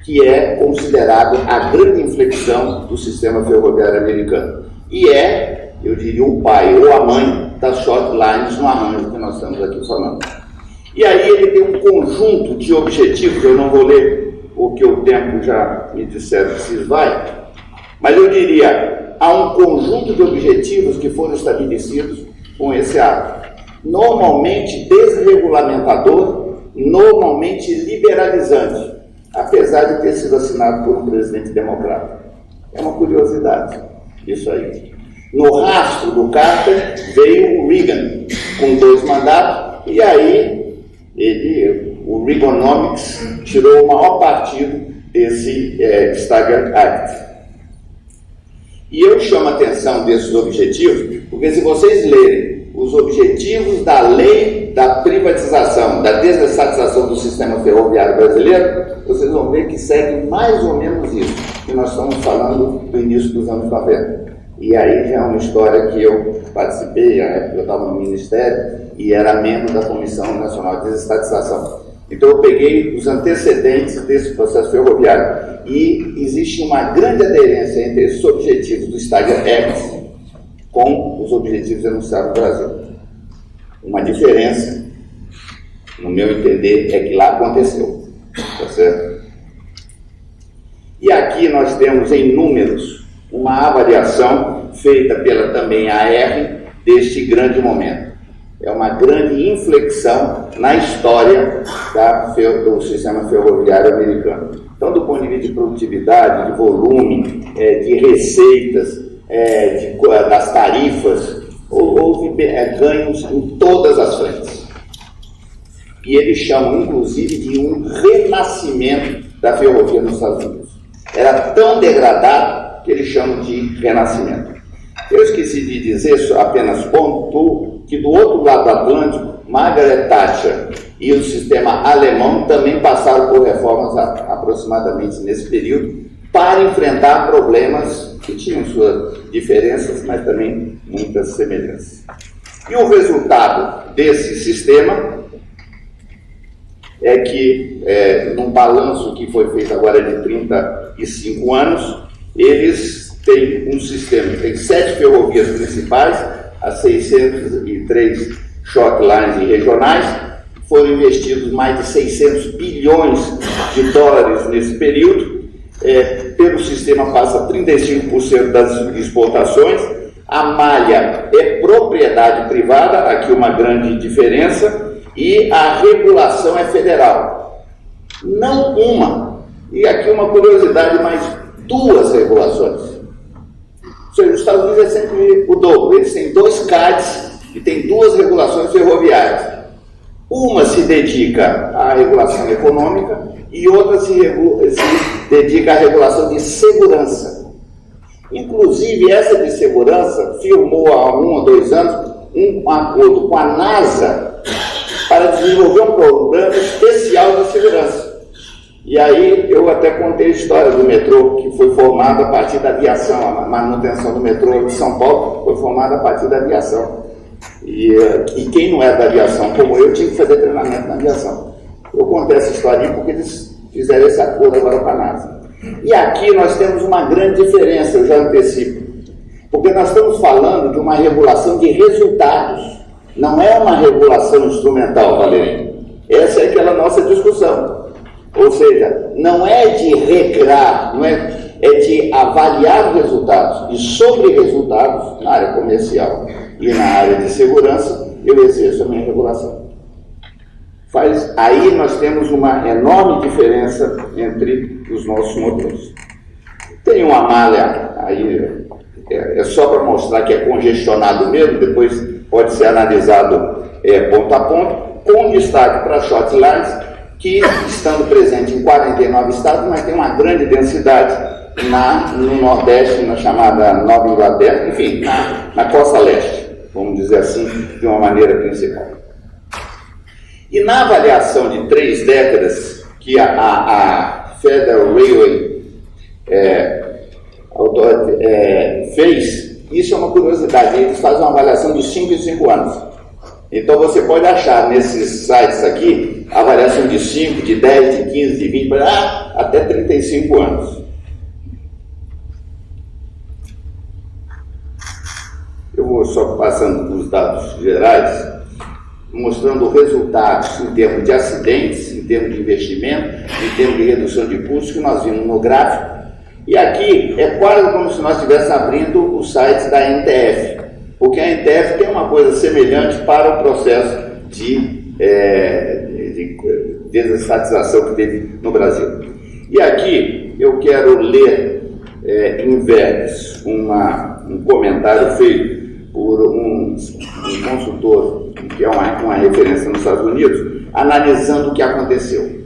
que é considerado a grande inflexão do sistema ferroviário americano. E eu diria, o pai ou a mãe das short lines no arranjo que nós estamos aqui falando. E aí ele tem um conjunto de objetivos, eu não vou ler porque o tempo já me disseram que se esvai, mas eu diria, há um conjunto de objetivos que foram estabelecidos com esse ato. Normalmente desregulamentador, normalmente liberalizante, apesar de ter sido assinado por um presidente democrata. É uma curiosidade isso aí. No rastro do Carter veio o Reagan, com 2 mandatos, e aí o Reaganomics tirou o maior partido desse Steiger Act. E eu chamo a atenção desses objetivos, porque se vocês lerem os objetivos da lei da privatização, da desestatização do sistema ferroviário brasileiro, vocês vão ver que segue mais ou menos isso, que nós estamos falando do início dos anos 90. E aí já é uma história que eu participei, eu estava no Ministério e era membro da Comissão Nacional de Desestatização. Então eu peguei os antecedentes desse processo ferroviário e existe uma grande aderência entre esses objetivos do Steiger Act com os objetivos enunciados no Brasil. Uma diferença, no meu entender, é que lá aconteceu. Tá certo? E aqui nós temos em números uma avaliação feita pela também AR deste grande momento. É uma grande inflexão na história do sistema ferroviário americano. Então, do ponto de vista de produtividade, de volume, de receitas, das tarifas, houve ganhos em todas as frentes. E eles chamam, inclusive, de um renascimento da ferrovia nos Estados Unidos. Era tão degradado que eles chamam de renascimento. Eu esqueci de dizer, apenas ponto, que do outro lado do Atlântico, Margaret Thatcher e o sistema alemão também passaram por reformas aproximadamente nesse período para enfrentar problemas que tinham suas diferenças, mas também muitas semelhanças. E o resultado desse sistema é que, num balanço que foi feito agora de 35 anos, eles têm um sistema, tem 7 ferrovias principais, as 603 short lines e regionais, foram investidos mais de 600 bilhões de dólares nesse período, pelo sistema passa 35% das exportações, a malha é propriedade privada, aqui uma grande diferença, e a regulação é federal. Não uma, e aqui uma curiosidade, mas 2 regulações. Ou seja, os Estados Unidos é sempre o dobro, eles têm 2 CADs e têm 2 regulações ferroviárias. Uma se dedica à regulação econômica e outra se dedica à regulação de segurança. Inclusive, essa de segurança firmou há 1 ou 2 anos um acordo com a NASA para desenvolver um programa especial de segurança. E aí eu até contei a história do metrô, que foi formado a partir da aviação. A manutenção do metrô de São Paulo foi formada a partir da aviação. E quem não é da aviação, como eu, tinha que fazer treinamento na aviação. Eu contei essa historinha porque eles fizeram esse acordo agora com a NASA. E aqui nós temos uma grande diferença, eu já antecipo. Porque nós estamos falando de uma regulação de resultados. Não é uma regulação instrumental, Valerinho. Essa é aquela nossa discussão. Ou seja, não é de regrar, é de avaliar resultados. E sobre resultados, na área comercial e na área de segurança, eu exerço a minha regulação. Aí nós temos uma enorme diferença entre os nossos modelos. Tem uma malha aí, é só para mostrar que é congestionado mesmo, depois pode ser analisado ponto a ponto, com destaque para short lines, que, estando presente em 49 estados, mas tem uma grande densidade no Nordeste, na chamada Nova Inglaterra, enfim, na costa leste, vamos dizer assim, de uma maneira principal. E na avaliação de 3 décadas que a Federal Railway fez, isso é uma curiosidade, eles fazem uma avaliação de 5 em 5 anos. Então você pode achar nesses sites aqui avaliação de 5, de 10, de 15, de 20, até 35 anos. Eu vou só passando os dados gerais, mostrando resultados em termos de acidentes, em termos de investimento, em termos de redução de custos, que nós vimos no gráfico. E aqui é quase como se nós estivéssemos abrindo o site da NTF, porque a NTF tem uma coisa semelhante para o processo de desestatização que teve no Brasil. E aqui eu quero ler em verbos um comentário feito por um consultor, que é uma referência nos Estados Unidos, analisando o que aconteceu.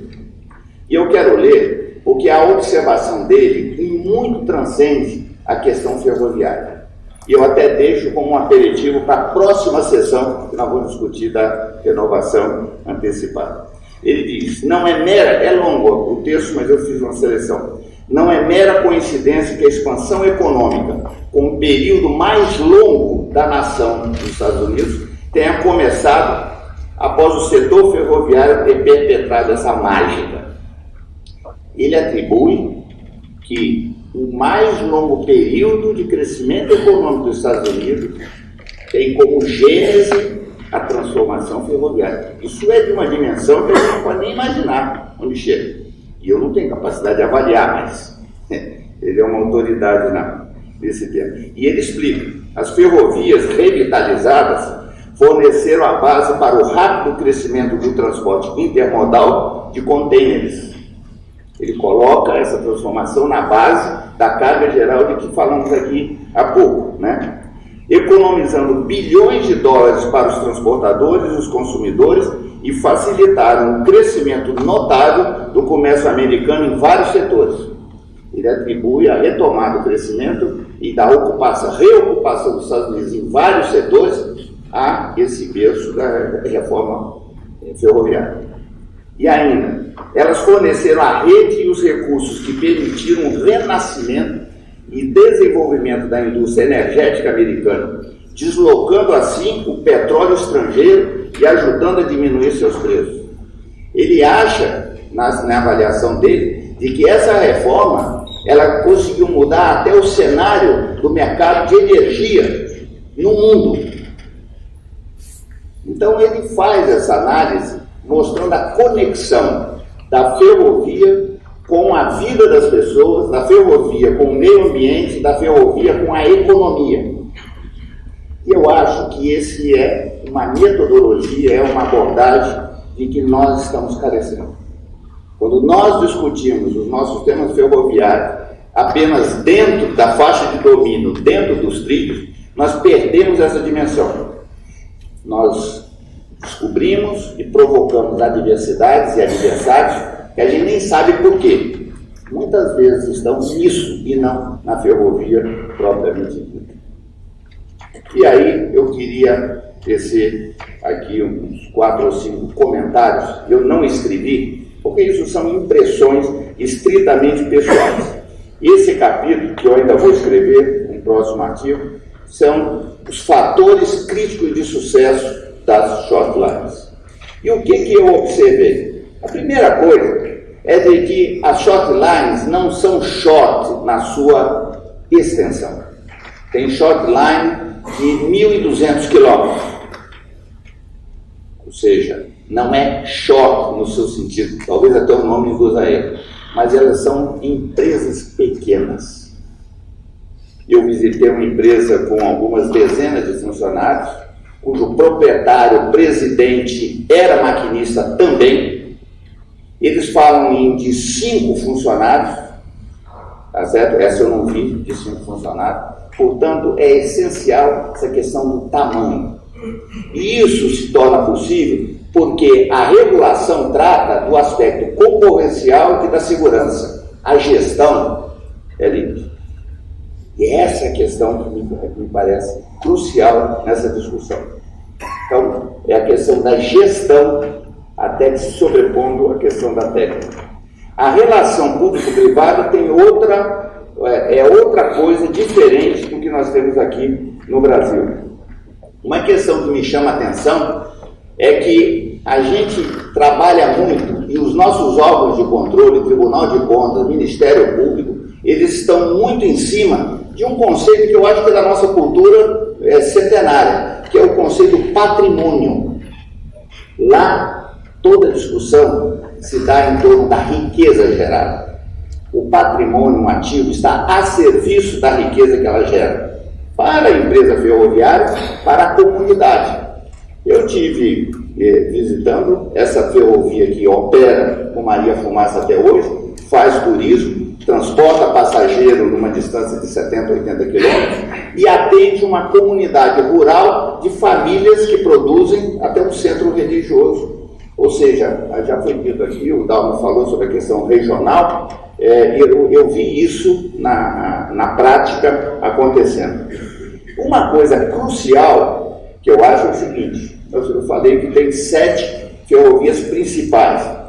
E eu quero ler porque a observação dele muito transcende a questão ferroviária. E eu até deixo como um aperitivo para a próxima sessão, que nós vamos discutir da renovação antecipada. Ele diz, não é mera, é longo o texto, mas eu fiz uma seleção, não é mera coincidência que a expansão econômica, com o período mais longo da nação dos Estados Unidos, tenha começado após o setor ferroviário ter perpetrado essa mágica. Ele atribui que o mais longo período de crescimento econômico dos Estados Unidos tem como gênese a transformação ferroviária. Isso é de uma dimensão que a gente não pode nem imaginar onde chega. E eu não tenho capacidade de avaliar, mas ele é uma autoridade nesse tema. E ele explica, as ferrovias revitalizadas forneceram a base para o rápido crescimento do transporte intermodal de contêineres. Ele coloca essa transformação na base da carga geral de que falamos aqui há pouco, né? Economizando bilhões de dólares para os transportadores e os consumidores e facilitaram o crescimento notável do comércio americano em vários setores. Ele atribui a retomada do crescimento e da reocupação dos Estados Unidos em vários setores a esse berço da reforma ferroviária. E ainda, elas forneceram a rede e os recursos que permitiram o renascimento e desenvolvimento da indústria energética americana, deslocando assim o petróleo estrangeiro e ajudando a diminuir seus preços. Ele acha, na avaliação dele, de que essa reforma ela conseguiu mudar até o cenário do mercado de energia no mundo. Então ele faz essa análise mostrando a conexão da ferrovia com a vida das pessoas, da ferrovia com o meio ambiente, da ferrovia com a economia. E eu acho que esse é uma metodologia, é uma abordagem de que nós estamos carecendo. Quando nós discutimos os nossos temas ferroviários apenas dentro da faixa de domínio, dentro dos trilhos, nós perdemos essa dimensão. Nós descobrimos e provocamos adversidades e adversários que a gente nem sabe por quê. Muitas vezes estão nisso e não na ferrovia propriamente dita. E aí eu queria tecer aqui uns 4 ou 5 comentários. Eu não escrevi, porque isso são impressões estritamente pessoais. Esse capítulo, que eu ainda vou escrever no próximo artigo, são os fatores críticos de sucesso das short lines. E o que eu observei? A primeira coisa é de que as short lines não são short na sua extensão. Tem short line de 1.200 quilômetros. Ou seja, não é short no seu sentido, talvez até o nome induza a ele, mas elas são empresas pequenas. Eu visitei uma empresa com algumas dezenas de funcionários, cujo proprietário, presidente, era maquinista também. Eles falam de 5 funcionários, tá certo? Essa eu não vi, de 5 funcionários. Portanto, é essencial essa questão do tamanho. E isso se torna possível porque a regulação trata do aspecto concorrencial e da segurança. A gestão é livre. E essa é a questão que me parece crucial nessa discussão. Então, é a questão da gestão, até se sobrepondo à questão da técnica. A relação público-privada tem outra coisa diferente do que nós temos aqui no Brasil. Uma questão que me chama a atenção é que a gente trabalha muito, e os nossos órgãos de controle, Tribunal de Contas, Ministério Público, eles estão muito em cima de um conceito que eu acho que é da nossa cultura centenária, que é o conceito patrimônio. Lá, toda discussão se dá em torno da riqueza gerada. O patrimônio, um ativo, está a serviço da riqueza que ela gera, para a empresa ferroviária, para a comunidade. Eu tive visitando essa ferrovia que opera com Maria Fumaça até hoje, faz turismo, transporta passageiro numa distância de 70, 80 quilômetros e atende uma comunidade rural de famílias que produzem até um centro religioso. Ou seja, já foi dito aqui, o Dalmo falou sobre a questão regional, eu vi isso na prática acontecendo. Uma coisa crucial que eu acho é o seguinte: eu falei que tem 7 ferrovias principais.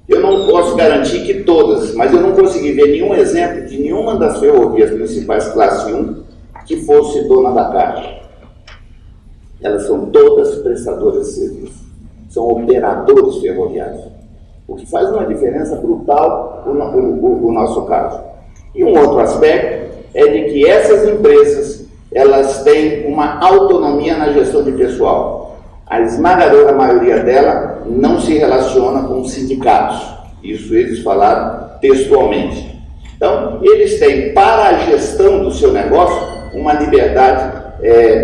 Eu não posso garantir que todas, mas eu não consegui ver nenhum exemplo de nenhuma das ferrovias principais classe 1 que fosse dona da Caixa. Elas são todas prestadoras de serviço, são operadores ferroviários, o que faz uma diferença brutal no nosso caso. E um outro aspecto é de que essas empresas, elas têm uma autonomia na gestão de pessoal. A esmagadora maioria dela não se relaciona com sindicatos. Isso eles falaram textualmente. Então, eles têm, para a gestão do seu negócio, uma liberdade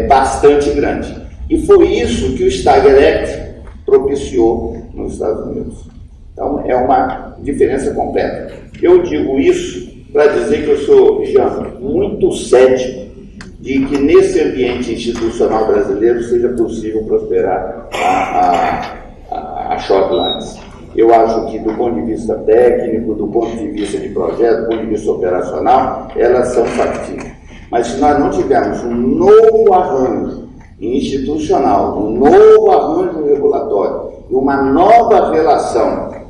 bastante grande. E foi isso que o Stagger Act propiciou nos Estados Unidos. Então, é uma diferença completa. Eu digo isso para dizer que eu sou, Jean, muito cético de que nesse ambiente institucional brasileiro seja possível prosperar a short lines. Eu acho que do ponto de vista técnico, do ponto de vista de projeto, do ponto de vista operacional, elas são factíveis. Mas se nós não tivermos um novo arranjo institucional, um novo arranjo regulatório e uma nova relação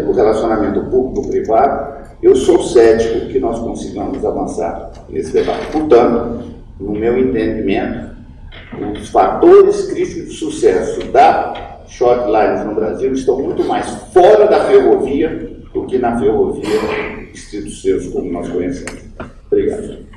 do relacionamento público-privado, eu sou cético que nós consigamos avançar nesse debate. Portanto, no meu entendimento, os fatores críticos de sucesso da short lines no Brasil estão muito mais fora da ferrovia do que na ferrovia estrito senso, como nós conhecemos. Obrigado.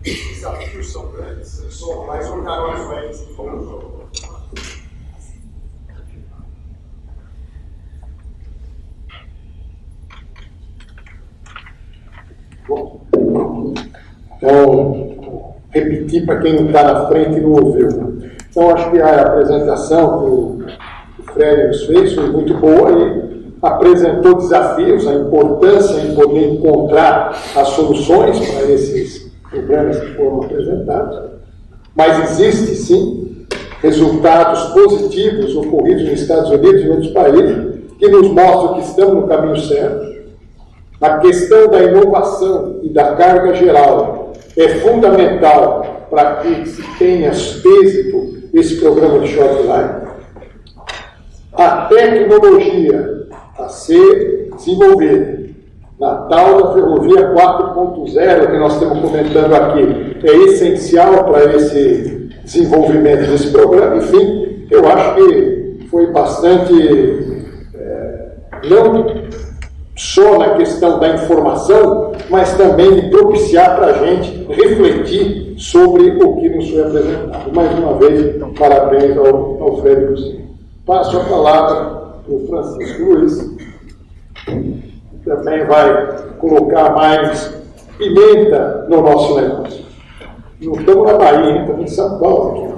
Desafios são grandes, eu sou mais um Carlos Reis que foi no jogo. Bom, então, repetir para quem não está na frente e não ouviu. Então, acho que a apresentação que o Fred nos fez foi muito boa e apresentou desafios, a importância em poder encontrar as soluções para esses problemas que foram apresentados. Mas existe, sim, resultados positivos ocorridos nos Estados Unidos e em outros países que nos mostram que estamos no caminho certo. A questão da inovação e da carga geral é fundamental para que se tenha êxito esse programa de short line. A tecnologia a ser desenvolvida na tal da ferrovia 4.0 que nós estamos comentando aqui é essencial para esse desenvolvimento desse programa. Enfim, eu acho que foi bastante, não só na questão da informação, mas também de propiciar para a gente refletir sobre o que nos foi apresentado. Mais uma vez, parabéns ao Frederico Silva. Passo a palavra para o Francisco Luiz, que também vai colocar mais pimenta no nosso negócio. Não estamos na Bahia, estamos em São Paulo.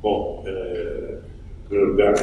Bom, em primeiro lugar,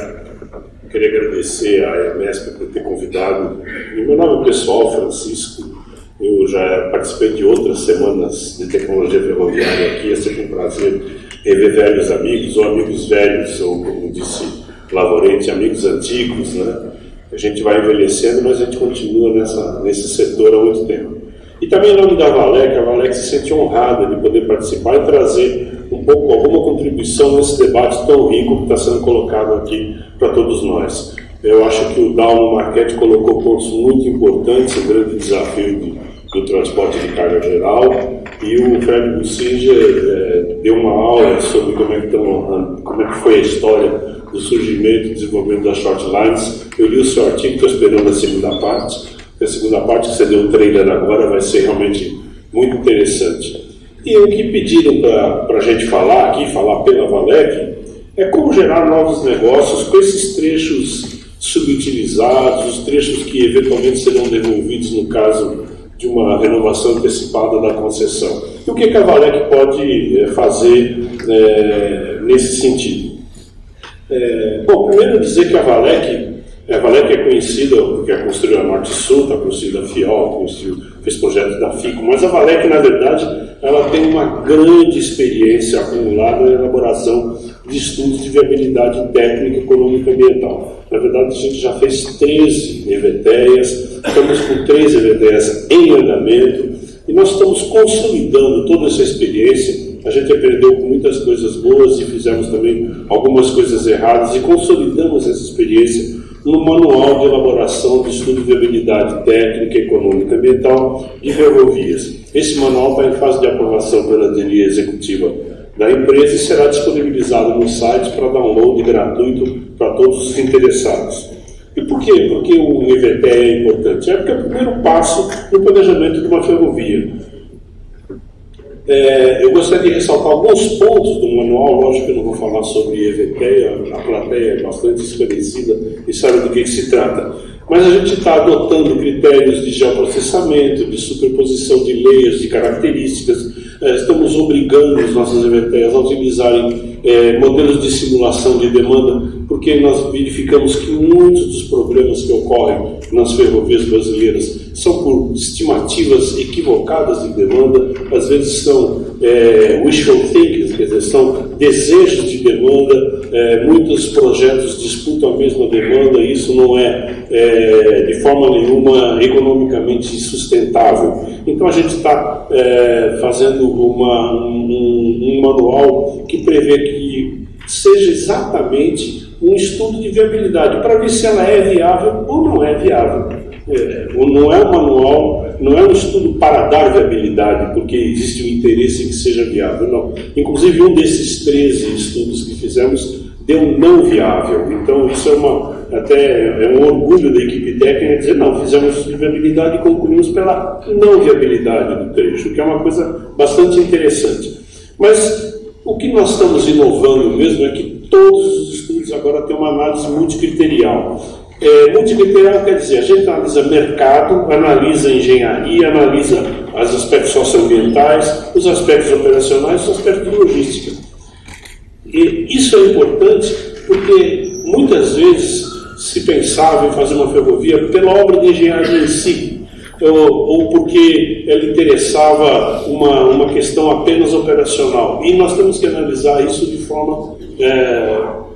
queria agradecer à EMESP por ter convidado. Em meu nome pessoal, Francisco, eu já participei de outras semanas de tecnologia ferroviária aqui. É sempre um prazer rever velhos amigos, ou amigos velhos, ou como disse Lavorente, amigos antigos, né? A gente vai envelhecendo, mas a gente continua nesse setor há muito tempo. E também em nome da Valec, a Valec se sente honrada de poder participar e trazer um pouco, alguma contribuição nesse debate tão rico que está sendo colocado aqui para todos nós. Eu acho que o Dalmo Marchetti colocou pontos muito importantes, o grande desafio do transporte de carga geral, e o Fred Bussinger deu uma aula sobre como é que foi a história do surgimento e desenvolvimento das short lines. Eu li o seu artigo, estou esperando a segunda parte. A segunda parte que você deu o trailer agora vai ser realmente muito interessante. E o que pediram para a gente falar aqui, falar pela Valec, é como gerar novos negócios com esses trechos subutilizados, os trechos que eventualmente serão devolvidos no caso de uma renovação antecipada da concessão. E o que a Valec pode fazer nesse sentido? Bom, primeiro dizer que a Valec é conhecida porque construiu a Norte Sul, está construída a FIOL, fez projetos da FICO, mas a Valec, na verdade, ela tem uma grande experiência acumulada na elaboração de estudos de viabilidade técnica, econômica e ambiental. Na verdade, a gente já fez 13 EVTEAs, estamos com 3 EVTEAs em andamento, e nós estamos consolidando toda essa experiência. A gente aprendeu com muitas coisas boas e fizemos também algumas coisas erradas, e consolidamos essa experiência no Manual de Elaboração de Estudo de Viabilidade Técnica, Econômica e Ambiental de Ferrovias. Esse manual está em fase de aprovação pela diretoria executiva da empresa e será disponibilizado no site para download gratuito para todos os interessados. E por quê? Porque o EVTE é importante? É porque é o primeiro passo no planejamento de uma ferrovia. Eu gostaria de ressaltar alguns pontos do manual. Lógico que eu não vou falar sobre EVTE, a plateia é bastante esclarecida e sabe do que se trata. Mas a gente está adotando critérios de geoprocessamento, de superposição de layers, de características. Estamos obrigando as nossas EVTEs a utilizarem modelos de simulação de demanda, porque nós verificamos que muitos dos problemas que ocorrem nas ferrovias brasileiras são por estimativas equivocadas de demanda, às vezes são wishful thinking, quer dizer, são desejos de demanda. Muitos projetos disputam a mesma demanda e isso não é de forma nenhuma economicamente sustentável. Então a gente está fazendo um manual que prevê que seja exatamente um estudo de viabilidade para ver se ela é viável ou não é viável. Não é um manual, não é um estudo para dar viabilidade, porque existe um interesse em que seja viável, não. Inclusive, um desses 13 estudos que fizemos deu não viável. Então, isso é um orgulho da equipe técnica dizer, não, fizemos estudo de viabilidade e concluímos pela não viabilidade do trecho, que é uma coisa bastante interessante. Mas o que nós estamos inovando mesmo é que todos os estudos agora têm uma análise multicriterial. Multicriterial quer dizer, a gente analisa mercado, analisa engenharia, analisa os aspectos socioambientais, os aspectos operacionais e os aspectos de logística. E isso é importante porque muitas vezes se pensava em fazer uma ferrovia pela obra de engenharia em si, ou porque ela interessava uma questão apenas operacional. E nós temos que analisar isso de forma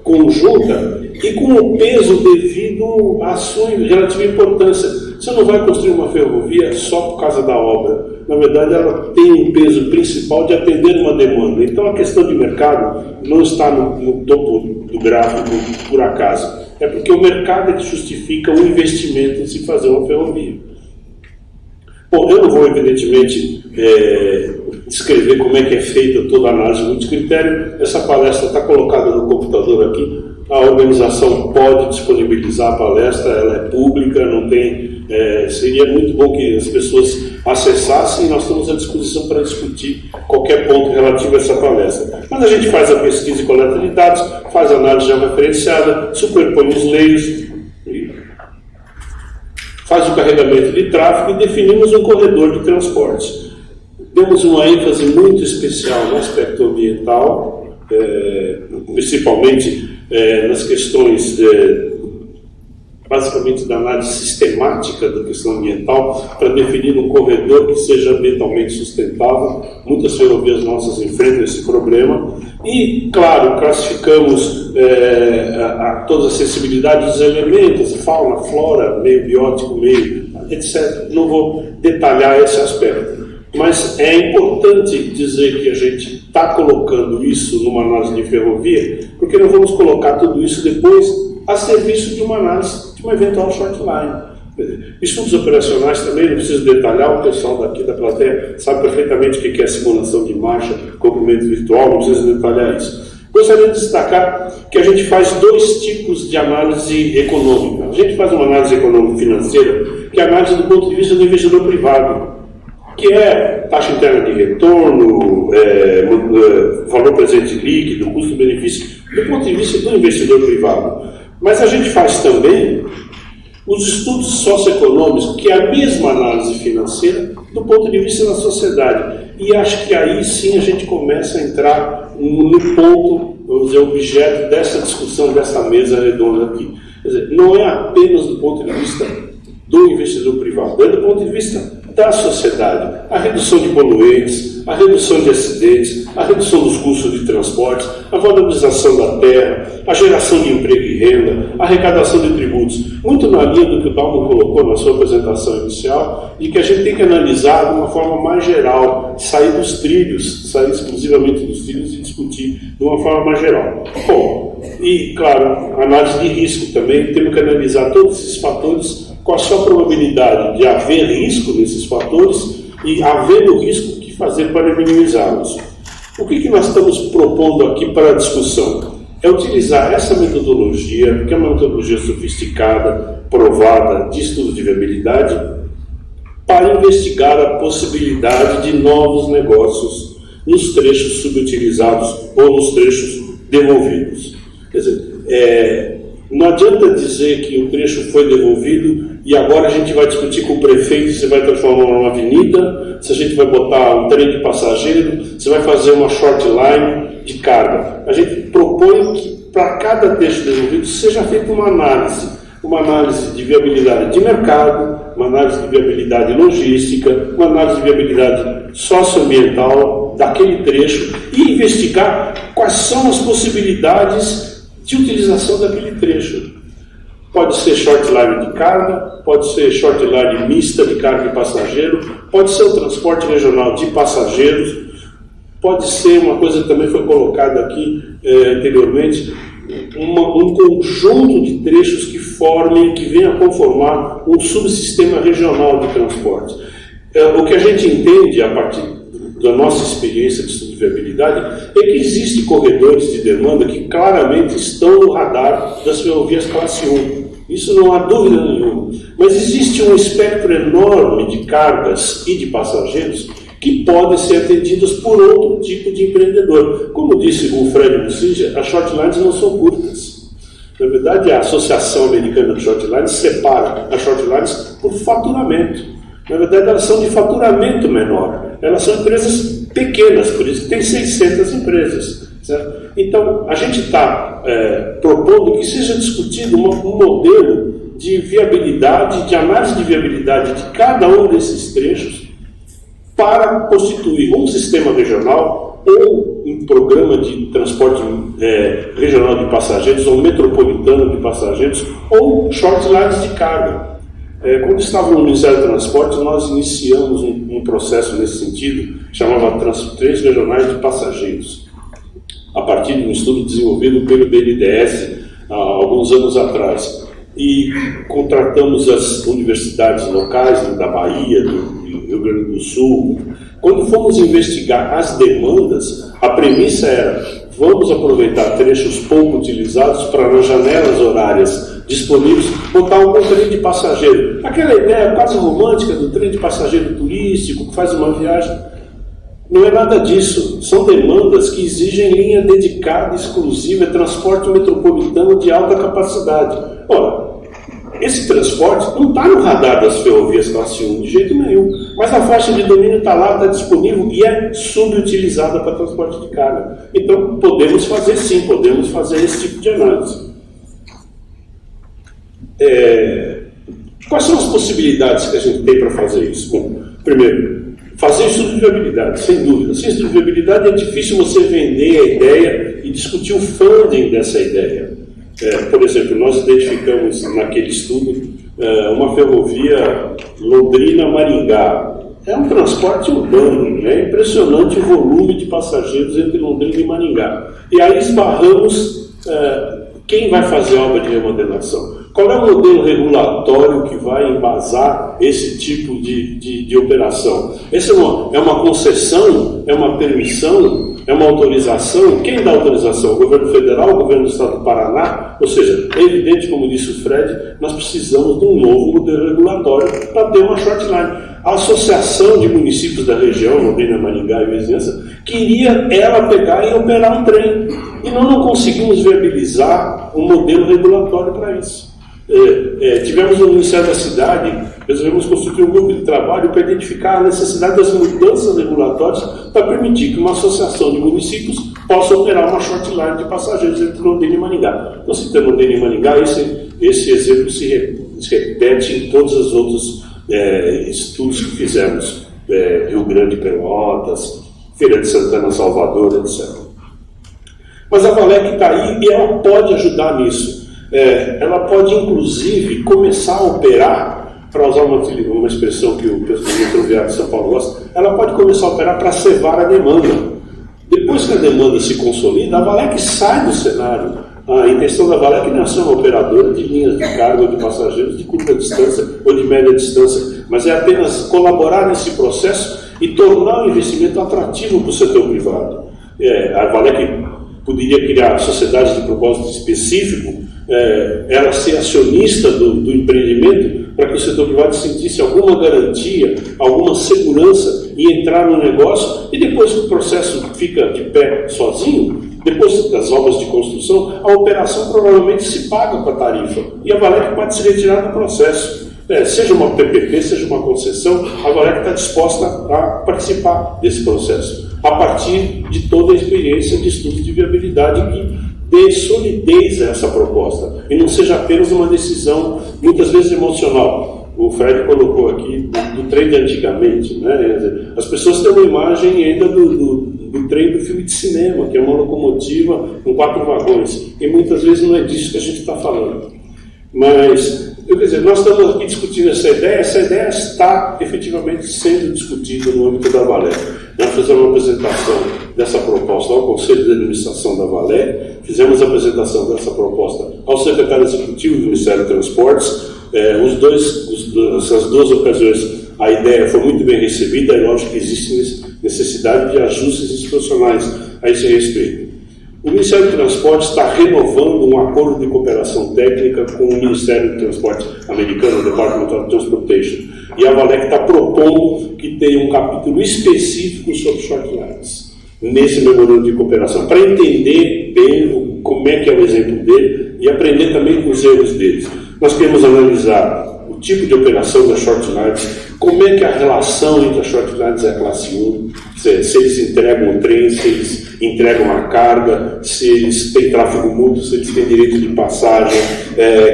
conjunta e com o peso devido à sua relativa importância. Você não vai construir uma ferrovia só por causa da obra. Na verdade, ela tem um peso principal de atender uma demanda. Então, a questão de mercado não está no topo do gráfico por acaso. É porque o mercado é que justifica o investimento em se fazer uma ferrovia. Bom, eu não vou, evidentemente, descrever como é que é feita toda a análise multicritério. Essa palestra está colocada no computador aqui. A organização pode disponibilizar a palestra, ela é pública, não tem... seria muito bom que as pessoas acessassem, e nós estamos à disposição para discutir qualquer ponto relativo a essa palestra. Mas a gente faz a pesquisa e coleta de dados, faz a análise já referenciada, superpõe os layers, faz o carregamento de tráfego e definimos um corredor de transportes. Demos uma ênfase muito especial no aspecto ambiental, principalmente nas questões basicamente da análise sistemática da questão ambiental, para definir um corredor que seja ambientalmente sustentável. Muitas ferrovias nossas enfrentam esse problema. E, claro, classificamos todas as sensibilidades dos elementos, fauna, flora, meio biótico, meio, etc. Não vou detalhar esse aspecto. Mas é importante dizer que a gente está colocando isso numa análise de ferrovia, porque nós vamos colocar tudo isso depois a serviço de uma análise de uma eventual short line. Estudos operacionais também, não preciso detalhar, o pessoal daqui da plateia sabe perfeitamente o que é simulação de marcha, comprimento virtual, não preciso detalhar isso. Gostaria de destacar que a gente faz dois tipos de análise econômica. A gente faz uma análise econômico-financeira, que é a análise do ponto de vista do investidor privado, que é taxa interna de retorno, valor presente líquido, custo-benefício, do ponto de vista do investidor privado. Mas a gente faz também os estudos socioeconômicos, que é a mesma análise financeira, do ponto de vista da sociedade. E acho que aí sim a gente começa a entrar no ponto, vamos dizer, objeto dessa discussão, dessa mesa redonda aqui. Quer dizer, não é apenas do ponto de vista do investidor privado, é do ponto de vista da sociedade. A redução de poluentes, a redução de acidentes, a redução dos custos de transporte, a valorização da terra, a geração de emprego e renda, a arrecadação de tributos. Muito na linha do que o Dalmo colocou na sua apresentação inicial, de que a gente tem que analisar de uma forma mais geral, sair dos trilhos, sair exclusivamente dos trilhos e discutir de uma forma mais geral. Bom, e claro, análise de risco também, temos que analisar todos esses fatores, qual a sua probabilidade de haver risco nesses fatores e, havendo risco, o que fazer para minimizá-los. O que nós estamos propondo aqui para a discussão? É utilizar essa metodologia, que é uma metodologia sofisticada, provada, de estudo de viabilidade, para investigar a possibilidade de novos negócios nos trechos subutilizados ou nos trechos devolvidos. Quer dizer, não adianta dizer que o trecho foi devolvido e agora a gente vai discutir com o prefeito se vai transformar numa avenida, se a gente vai botar um trem de passageiro, se vai fazer uma short line de carga. A gente propõe que para cada trecho devolvido seja feita uma análise de viabilidade de mercado, uma análise de viabilidade logística, uma análise de viabilidade socioambiental daquele trecho e investigar quais são as possibilidades de utilização daquele trecho. Pode ser short line de carga, pode ser short line mista de carga e passageiro, pode ser o transporte regional de passageiros, pode ser uma coisa que também foi colocada aqui anteriormente, um conjunto de trechos que venha a conformar um subsistema regional de transporte. O que a gente entende a partir da nossa experiência de estudo de viabilidade é que existem corredores de demanda que claramente estão no radar das ferrovias classe 1. Isso não há dúvida nenhuma. Mas existe um espectro enorme de cargas e de passageiros que podem ser atendidos por outro tipo de empreendedor. Como disse o Fred Mussige, as short lines não são curtas. Na verdade, a Associação Americana de Short Lines separa as short lines por faturamento. Na verdade, elas são de faturamento menor. Elas são empresas pequenas, por isso que tem 600 empresas. Certo? Então, a gente está propondo que seja discutido um modelo de viabilidade, de análise de viabilidade de cada um desses trechos para constituir um sistema regional ou um programa de transporte regional de passageiros ou metropolitano de passageiros ou short lines de carga. Quando estava no Ministério do Transporte, nós iniciamos um processo nesse sentido, chamava Trens Regionais de Passageiros, a partir de um estudo desenvolvido pelo BNDES há alguns anos atrás. E contratamos as universidades locais da Bahia, do Rio Grande do Sul. Quando fomos investigar as demandas, a premissa era: vamos aproveitar trechos pouco utilizados para, nas janelas horárias disponíveis, botar algum trem de passageiro. Aquela ideia quase romântica do trem de passageiro turístico que faz uma viagem. Não é nada disso. São demandas que exigem linha dedicada, exclusiva, transporte metropolitano de alta capacidade. Ora, esse transporte não está no radar das ferrovias classe 1 de jeito nenhum, mas a faixa de domínio está lá, está disponível e é subutilizada para transporte de carga. Então, podemos fazer sim, podemos fazer esse tipo de análise. Quais são as possibilidades que a gente tem para fazer isso? Bom, primeiro, fazer estudo de viabilidade, sem dúvida. Sem estudo de viabilidade é difícil você vender a ideia e discutir o funding dessa ideia. Por exemplo, nós identificamos naquele estudo uma ferrovia Londrina-Maringá. É um transporte urbano, é impressionante o volume de passageiros entre Londrina e Maringá. E aí esbarramos quem vai fazer a obra de remodelação. Qual é o modelo regulatório que vai embasar esse tipo de operação? Essa é uma concessão? É uma permissão? É uma autorização? Quem dá autorização? O governo federal? O governo do estado do Paraná? Ou seja, é evidente, como disse o Fred, nós precisamos de um novo modelo regulatório para ter uma short line. A Associação de Municípios da região, Londrina, Maringá e vizinhança, queria ela pegar e operar um trem. E nós não conseguimos viabilizar um modelo regulatório para isso. Tivemos no Ministério da Cidade, resolvemos constituir um grupo de trabalho para identificar a necessidade das mudanças regulatórias para permitir que uma associação de municípios possa operar uma short line de passageiros entre Londrina e Maringá. Não citando Londrina e Maringá, esse exemplo se repete em todos os outros estudos que fizemos, Rio Grande, Pelotas, Feira de Santana, Salvador, etc. Mas a Valec está aí e ela pode ajudar nisso. Ela pode, inclusive, começar a operar, para usar uma expressão que o pessoal do metroviário de São Paulo gosta, ela pode começar a operar para cevar a demanda. Depois que a demanda se consolida, a Valec sai do cenário. A intenção da Valec não é ser uma operadora de linhas de carga ou de passageiros de curta distância ou de média distância, mas é apenas colaborar nesse processo e tornar o investimento atrativo para o setor privado. A Valec poderia criar sociedades de propósito específico, ela ser acionista do empreendimento para que o setor privado sentisse alguma garantia, alguma segurança e entrar no negócio, e depois que o processo fica de pé sozinho, depois das obras de construção, a operação provavelmente se paga com a tarifa e a Valec pode se retirar do processo. Seja uma PPP, seja uma concessão, a Valec está disposta a participar desse processo, a partir de toda a experiência de estudo de viabilidade que dê solidez a essa proposta e não seja apenas uma decisão, muitas vezes emocional. O Fred colocou aqui do trem de antigamente, né? As pessoas têm uma imagem ainda do trem do filme de cinema, que é uma locomotiva com 4 vagões, e muitas vezes não é disso que a gente está falando. Mas, quer dizer, nós estamos aqui discutindo essa ideia está efetivamente sendo discutida no âmbito da Valec. Nós fizemos uma apresentação dessa proposta ao Conselho de Administração da Valec, fizemos a apresentação dessa proposta ao secretário executivo do Ministério do Transportes. Essas duas ocasiões a ideia foi muito bem recebida, é lógico que existe necessidade de ajustes institucionais a esse respeito. O Ministério do Transporte está renovando um acordo de cooperação técnica com o Ministério do Transporte americano, o Department of Transportation, e a Valec está propondo que tenha um capítulo específico sobre short lines nesse memorando de cooperação, para entender bem como é que é o exemplo dele e aprender também com os erros deles. Nós queremos analisar o tipo de operação das short lines, como é que a relação entre as short lines e a classe 1, se eles entregam o trem, se eles entregam a carga, se eles têm tráfego mútuo, se eles têm direito de passagem,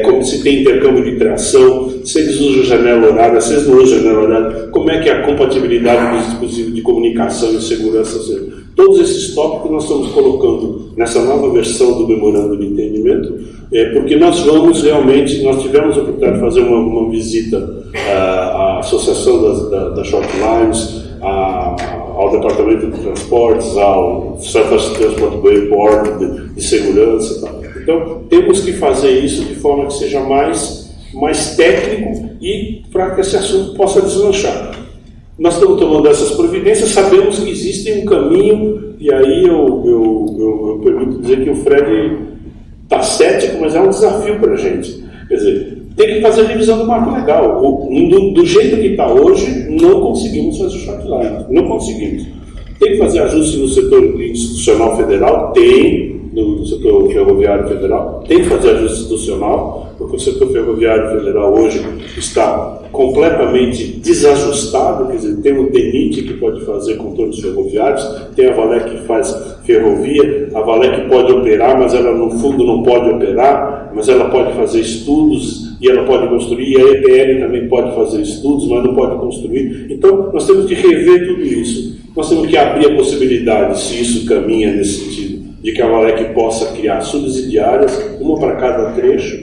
como se tem intercâmbio de tração, se eles usam janela horária, se eles não usam janela horária, como é que é a compatibilidade dos dispositivos de comunicação e segurança. Todos esses tópicos nós estamos colocando nessa nova versão do memorando de entendimento, porque nós tivemos a oportunidade de fazer uma visita à Associação das Short Lines, ao Departamento de Transportes, ao Surface Transport Board de segurança. Tá? Então, temos que fazer isso de forma que seja mais técnico e para que esse assunto possa deslanchar. Nós estamos tomando essas providências, sabemos que existe um caminho, e aí eu permito dizer que o Fred está cético, mas é um desafio para a gente. Quer dizer, tem que fazer a revisão do marco legal. Do jeito que está hoje, não conseguimos fazer o short line. Não conseguimos. Tem que fazer ajuste no setor institucional federal? Tem. No setor ferroviário federal? Tem que fazer ajuste institucional, porque o setor ferroviário federal hoje está completamente desajustado. Quer dizer, tem o DENIT que pode fazer contornos ferroviários, tem a Valec que faz ferrovia, a Valec pode operar, mas ela no fundo não pode operar, mas ela pode fazer estudos e ela pode construir, e a EPL também pode fazer estudos, mas não pode construir. Então, nós temos que rever tudo isso. Nós temos que abrir a possibilidade, se isso caminha nesse sentido, de que a Valec possa criar subsidiárias, uma para cada trecho,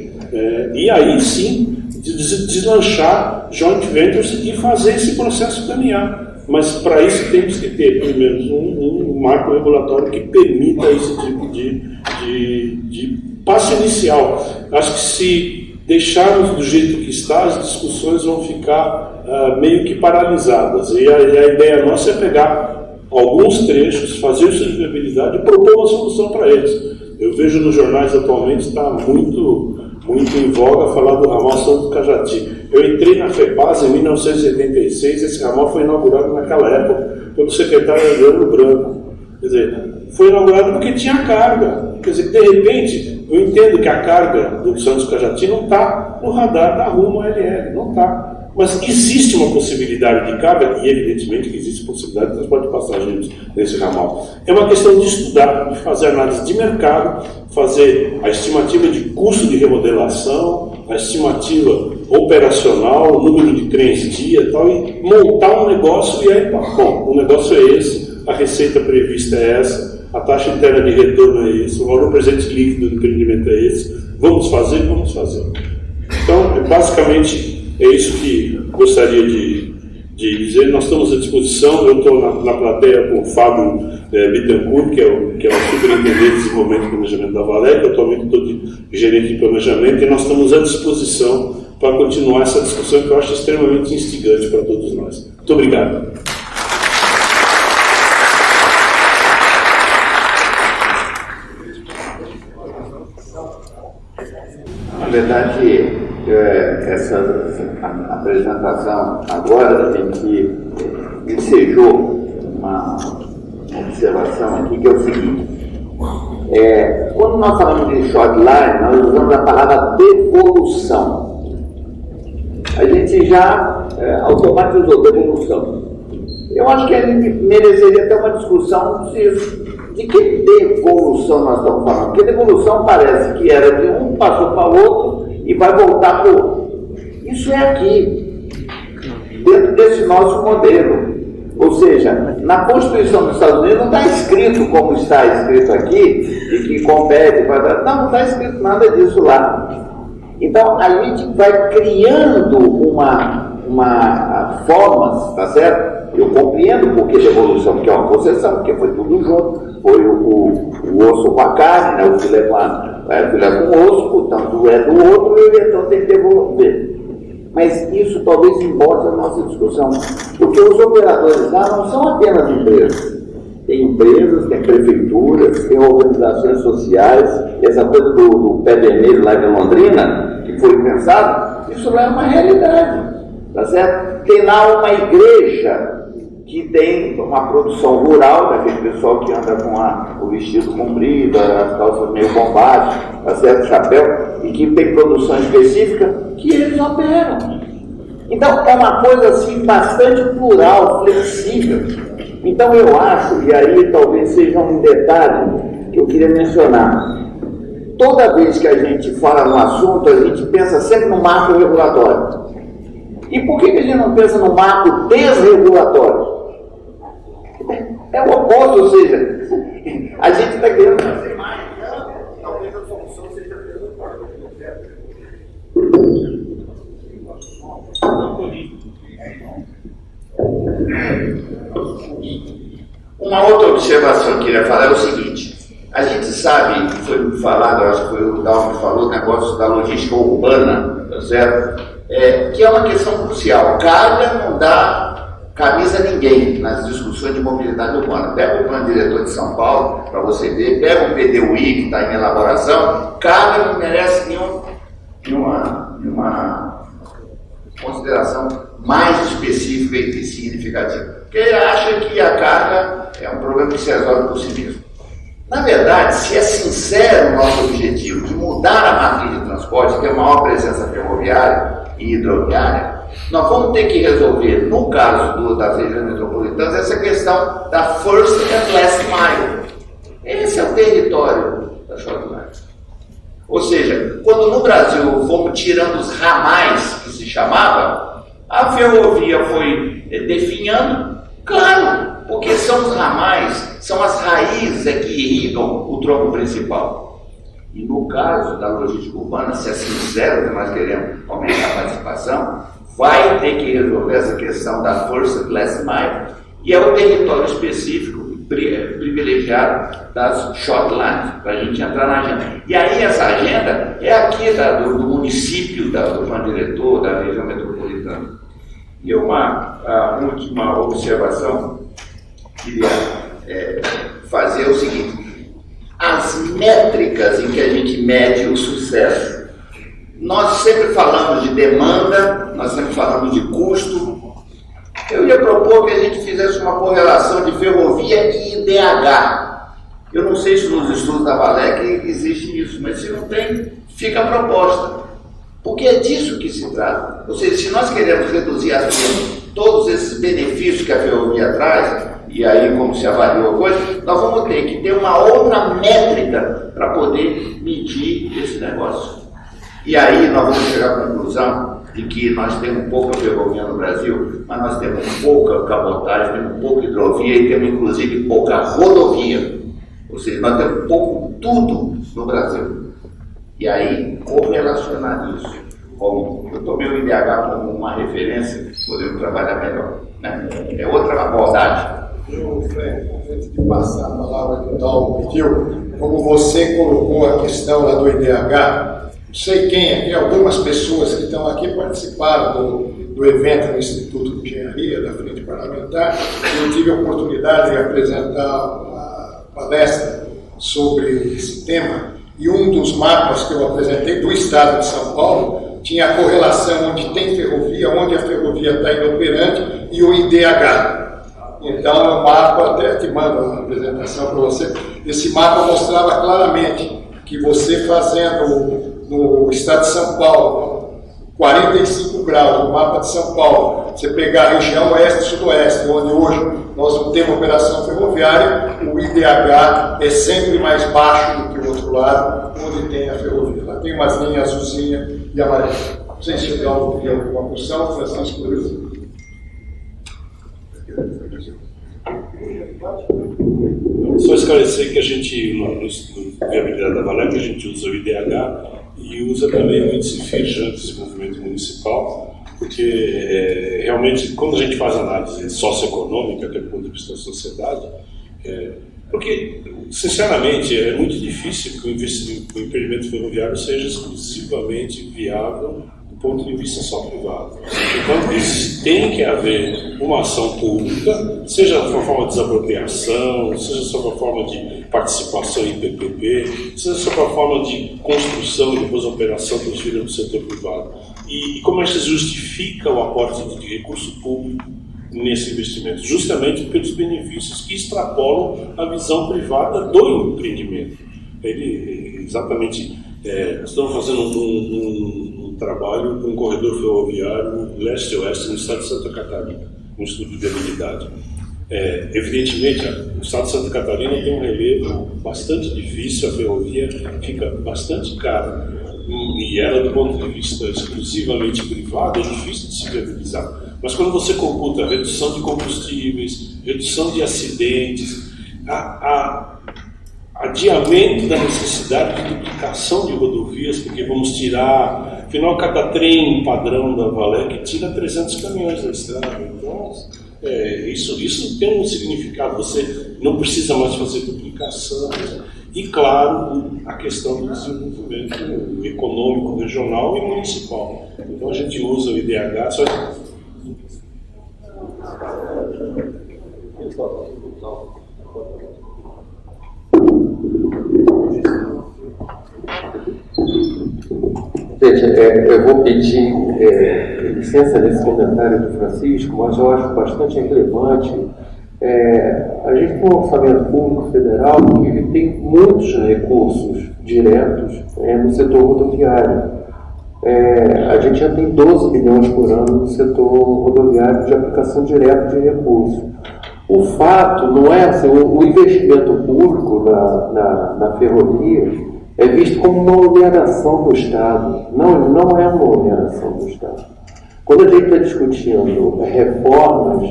e aí sim deslanchar joint ventures e fazer esse processo caminhar. Mas para isso temos que ter, pelo menos, um marco regulatório que permita esse tipo de passo inicial. Acho que se deixarmos do jeito que está, as discussões vão ficar meio que paralisadas. E a ideia nossa é pegar alguns trechos, fazer sustentabilidade e propor uma solução para eles. Eu vejo nos jornais atualmente, está muito em voga falar do ramal Santo Cajati. Eu entrei na FEPAS em 1986, esse ramal foi inaugurado naquela época pelo secretário Adriano Branco. Quer dizer, foi inaugurado porque tinha carga. Quer dizer, de repente, eu entendo que a carga do Santos Cajati não está no radar da rumo LL, não está. Mas existe uma possibilidade de carga, e evidentemente que existe possibilidade de transporte de passageiros nesse ramal. É uma questão de estudar, de fazer análise de mercado, fazer a estimativa de custo de remodelação, a estimativa operacional, o número de trens dia e tal, e montar um negócio, e aí, bom, o negócio é esse, a receita prevista é essa, a taxa interna de retorno é esse, o valor presente líquido do empreendimento é esse, vamos fazer. Então, basicamente, é isso que gostaria de dizer. Nós estamos à disposição. Eu estou na plateia com o Fábio Bittencourt, que é o superintendente de desenvolvimento e planejamento da Valec. Atualmente estou de gerente de planejamento, e nós estamos à disposição para continuar essa discussão, que eu acho extremamente instigante para todos nós. Muito obrigado. Na verdade, essa apresentação agora tem que ensejou uma observação aqui, que é o seguinte: quando nós falamos de short line, nós usamos a palavra devolução. A gente já automatizou devolução. Eu acho que a gente mereceria até uma discussão de que devolução nós estamos falando. Porque devolução parece que era de um, passou para o outro e vai voltar para o outro. Isso é aqui, dentro desse nosso modelo. Ou seja, na Constituição dos Estados Unidos não está escrito como está escrito aqui, de que compete, não está escrito nada disso lá. Então, a gente vai criando uma forma, tá certo? Eu compreendo porque devolução, porque é uma concessão, porque foi tudo junto. Foi o osso com a carne, né? O filé com o osso, portanto é do outro, e então tem que devolver. Mas isso talvez embora a nossa discussão, porque os operadores lá não são apenas empresas. Tem empresas, tem prefeituras, tem organizações sociais, essa coisa do pé vermelho lá de Londrina, que foi pensado, isso lá é uma realidade, tá certo? Tem lá uma igreja que tem uma produção rural, daquele pessoal que anda com o vestido comprido, as calças meio bombadas, tá certo? Chapéu, e que tem produção específica, que eles operam. Então, é uma coisa assim bastante plural, flexível. Então, eu acho, e aí talvez seja um detalhe que eu queria mencionar. Toda vez que a gente fala no assunto, a gente pensa sempre no marco regulatório. E por que a gente não pensa no marco desregulatório? É o oposto, ou seja, a gente está querendo fazer mais, talvez a solução seja Uma outra observação que eu queria falar é o seguinte: a gente sabe, foi falado, acho que foi o Dalmo que falou, o negócio da logística urbana, tá certo? Que é uma questão crucial. Carga não dá camisa a ninguém nas discussões de mobilidade urbana. Pega o plano diretor de São Paulo para você ver, pega o PDUI que está em elaboração, carga não merece nenhuma consideração mais específica e significativa. Porque ele acha que a carga é um problema que se resolve por si mesmo. Na verdade, se é sincero o nosso objetivo de mudar a matriz de transporte, ter maior presença ferroviária e hidroviária, nós vamos ter que resolver, no caso das regiões metropolitanas, essa questão da first and last mile. Esse é o território da short line. Ou seja, quando no Brasil fomos tirando os ramais, que se chamava, a ferrovia foi definhando, claro, porque são os ramais, são as raízes que irrigam o tronco principal. E no caso da logística urbana, se é sincero que nós queremos aumentar a participação, vai ter que resolver essa questão da first and last mile, e é o território específico privilegiado das short lines, para a gente entrar na agenda. E aí essa agenda é aqui do município, do plano diretor, da região metropolitana. E uma última observação que queria fazer é o seguinte: as métricas em que a gente mede o sucesso, nós sempre falamos de demanda, nós sempre falamos de custo. Eu ia propor que a gente fizesse uma correlação de ferrovia e IDH. Eu não sei se nos estudos da Valec existe isso, mas se não tem, fica a proposta. Porque é disso que se trata. Ou seja, se nós queremos reduzir todos esses benefícios que a ferrovia traz, e aí como se avaliou a coisa, nós vamos ter que ter uma outra métrica para poder medir esse negócio. E aí nós vamos chegar à conclusão de que nós temos pouca ferrovia no Brasil, mas nós temos pouca cabotagem, temos pouca hidrovia e temos inclusive pouca rodovia. Ou seja, nós temos pouco tudo no Brasil. E aí, correlacionar isso com... Eu tomei o IDH como uma referência, podemos trabalhar melhor. Né? É outra abordagem. Fred, antes de passar a palavra que o Dalmo pediu, como você colocou a questão lá do IDH, não sei quem aqui, algumas pessoas que estão aqui participaram do evento no Instituto de Engenharia, da Frente Parlamentar. Eu tive a oportunidade de apresentar uma palestra sobre esse tema, e um dos mapas que eu apresentei do estado de São Paulo tinha a correlação onde tem ferrovia, onde a ferrovia está inoperante e o IDH. Então, é um mapa, até te mando uma apresentação para você. Esse mapa mostrava claramente que você fazendo no estado de São Paulo, 45 graus, no mapa de São Paulo, você pegar a região oeste e sudoeste, onde hoje nós não temos operação ferroviária, o IDH é sempre mais baixo do que o outro lado, onde tem a ferrovia. Lá tem umas linhas azulzinha e amarela. Não sei se o Dalmo queria alguma questão, Francisco Luiz. Só esclarecer que a gente, no viabilidade da Valec, a gente usa o IDH e usa também o índice FIRJAN, desenvolvimento municipal, porque realmente, quando a gente faz análise socioeconômica, até do ponto de vista da sociedade, porque, sinceramente, é muito difícil que o empreendimento ferroviário seja exclusivamente viável do ponto de vista só privado. Então, tem que haver uma ação pública, seja sob a forma de desapropriação, seja sob a forma de participação em PPP, seja sob a forma de construção e depois operação transferida do setor privado. E como a gente justifica o aporte de recurso público nesse investimento? Justamente pelos benefícios que extrapolam a visão privada do empreendimento. Exatamente, estamos fazendo um trabalho com um corredor ferroviário leste-oeste no estado de Santa Catarina, um estudo de viabilidade. Evidentemente, o estado de Santa Catarina tem um relevo bastante difícil, a ferrovia fica bastante cara, e ela, do ponto de vista exclusivamente privado, é difícil de se viabilizar. Mas quando você computa a redução de combustíveis, redução de acidentes, adiamento da necessidade de duplicação de rodovias, porque vamos tirar, afinal, cada trem padrão da Valec tira 300 caminhões da estrada. Então, isso tem um significado. Você não precisa mais fazer duplicação. E, claro, a questão do desenvolvimento econômico, regional e municipal. Então, a gente usa o IDH, só que... Gente, eu vou pedir licença nesse comentário do Francisco, mas eu acho bastante relevante. A gente tem um orçamento público federal que ele tem muitos recursos diretos no setor rodoviário. A gente já tem 12 bilhões por ano no setor rodoviário de aplicação direta de recursos. O fato não é assim, o investimento público na ferrovia é visto como uma oneração do Estado. Não é uma oneração do Estado. Quando a gente está discutindo reformas,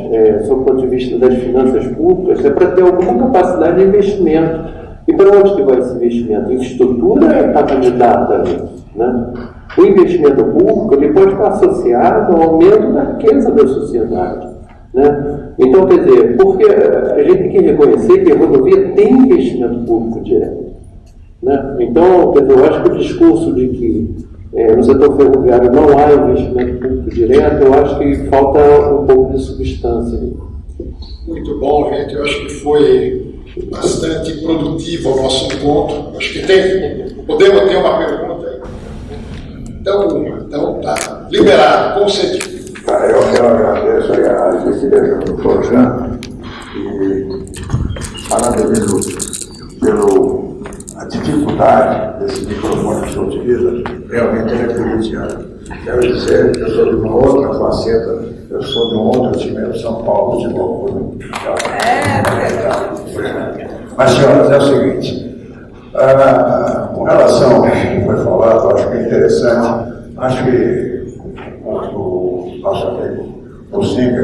sob o ponto de vista das finanças públicas, é para ter alguma capacidade de investimento. E para onde que vai esse investimento? Infraestrutura está candidata a isso, né? O investimento público ele pode estar associado ao aumento da riqueza da sociedade, né? Então, quer dizer, porque a gente tem que reconhecer que a rodovia tem investimento público direto, né? Então, quer dizer, eu acho que o discurso de que no setor ferroviário não há investimento público direto, eu acho que falta um pouco de substância. Muito bom, gente. Eu acho que foi bastante produtivo o nosso encontro. Acho que podemos ter uma pergunta aí. Então tá. Liberado, concedido. Eu agradeço a gentileza do doutor Jean e parabenizo pela dificuldade desse microfone que se utiliza, realmente é prejudicial. Quero dizer que eu sou de uma outra faceta, eu sou de um outro time do São Paulo de novo. Mas, senhoras, é o seguinte, com relação ao que foi falado, acho que é interessante, acho que o nosso amigo Pocinga,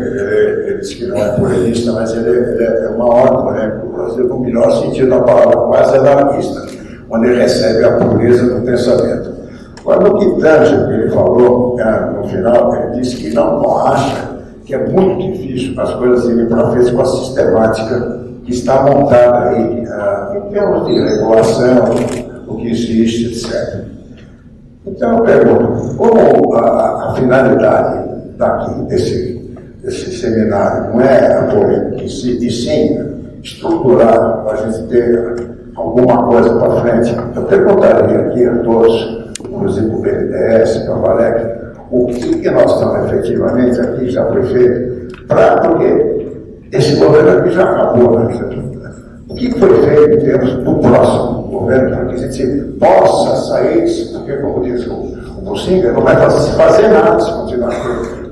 ele disse que não é polemista, mas ele é uma ordem, né? O Brasil, no melhor sentido da palavra, quase anarquista, onde ele recebe a pureza do pensamento. Agora, no que tange o que ele falou, no final, ele disse que não acha que é muito difícil as coisas irem para frente com a sistemática que está montada aí, em termos de regulação, o que existe, etc. Então, eu pergunto, como a finalidade desse seminário não é a polêmica, e sim estruturar para a gente ter alguma coisa para frente, eu perguntaria aqui a todos, inclusive o BNDES, para a Valec, o que nós estamos efetivamente aqui, já foi feito, porque esse governo aqui já acabou, né? O que foi feito em termos do próximo governo, para que a gente possa sair disso, porque, como diz o Pocinga, não vai fazer nada se continuar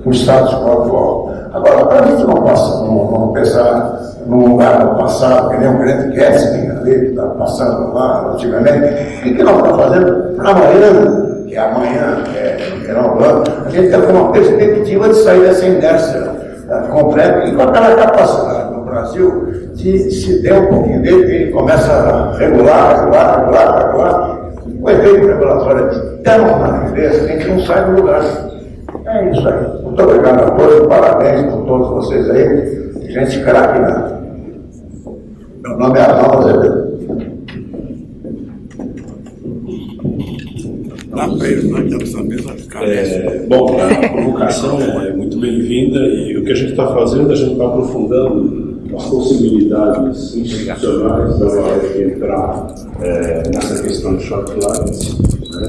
com o status quo atual. Agora, para a gente não pensar num lugar do passado, que nem um grande Kessling ali, que está passando lá antigamente, o que nós estamos fazendo para amanhã, que é amanhã, que é no final do ano, a gente tem uma perspectiva de sair dessa inércia completa e com aquela capacidade no Brasil de se der um pouquinho dele, ele começa a regular. O efeito regulatório é tão na empresa que a gente não sai do lugar. É isso aí. Muito obrigado a todos, parabéns por todos vocês aí. Gente craque, né? Meu nome é Arnaldo Azevedo. Bom, a provocação é muito bem-vinda e o que a gente está fazendo, a gente está aprofundando as possibilidades institucionais da Valec entrar nessa questão de short lines.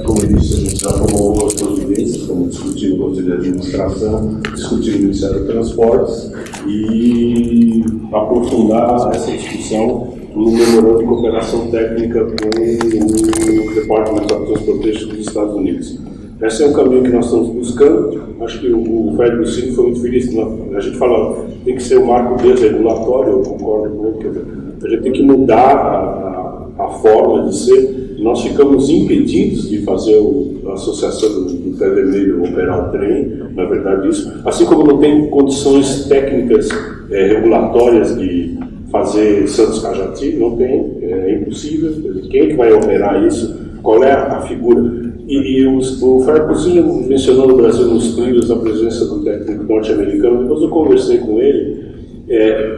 Como eu disse, a gente já tomou algumas providências, como discutindo o Conselho de Administração, discutindo o Ministério do Transportes e aprofundar essa discussão no memorando de cooperação técnica com o Department of Transportation dos Estados Unidos. Esse é um caminho que nós estamos buscando. Acho que o Fred Lucino foi muito feliz. A gente fala, tem que ser um marco desregulatório, eu concordo com ele. Quer dizer, a gente tem que mudar a forma de ser. Nós ficamos impedidos de fazer a associação do Pé Vermelho operar o trem, na verdade isso. Assim como não tem condições técnicas regulatórias de fazer Santos Cajati, não tem, é impossível. Quem é que vai operar isso? Qual é a figura? O Fred Lucino mencionou no Brasil nos trilhos a presença do técnico norte-americano. Depois eu conversei com ele.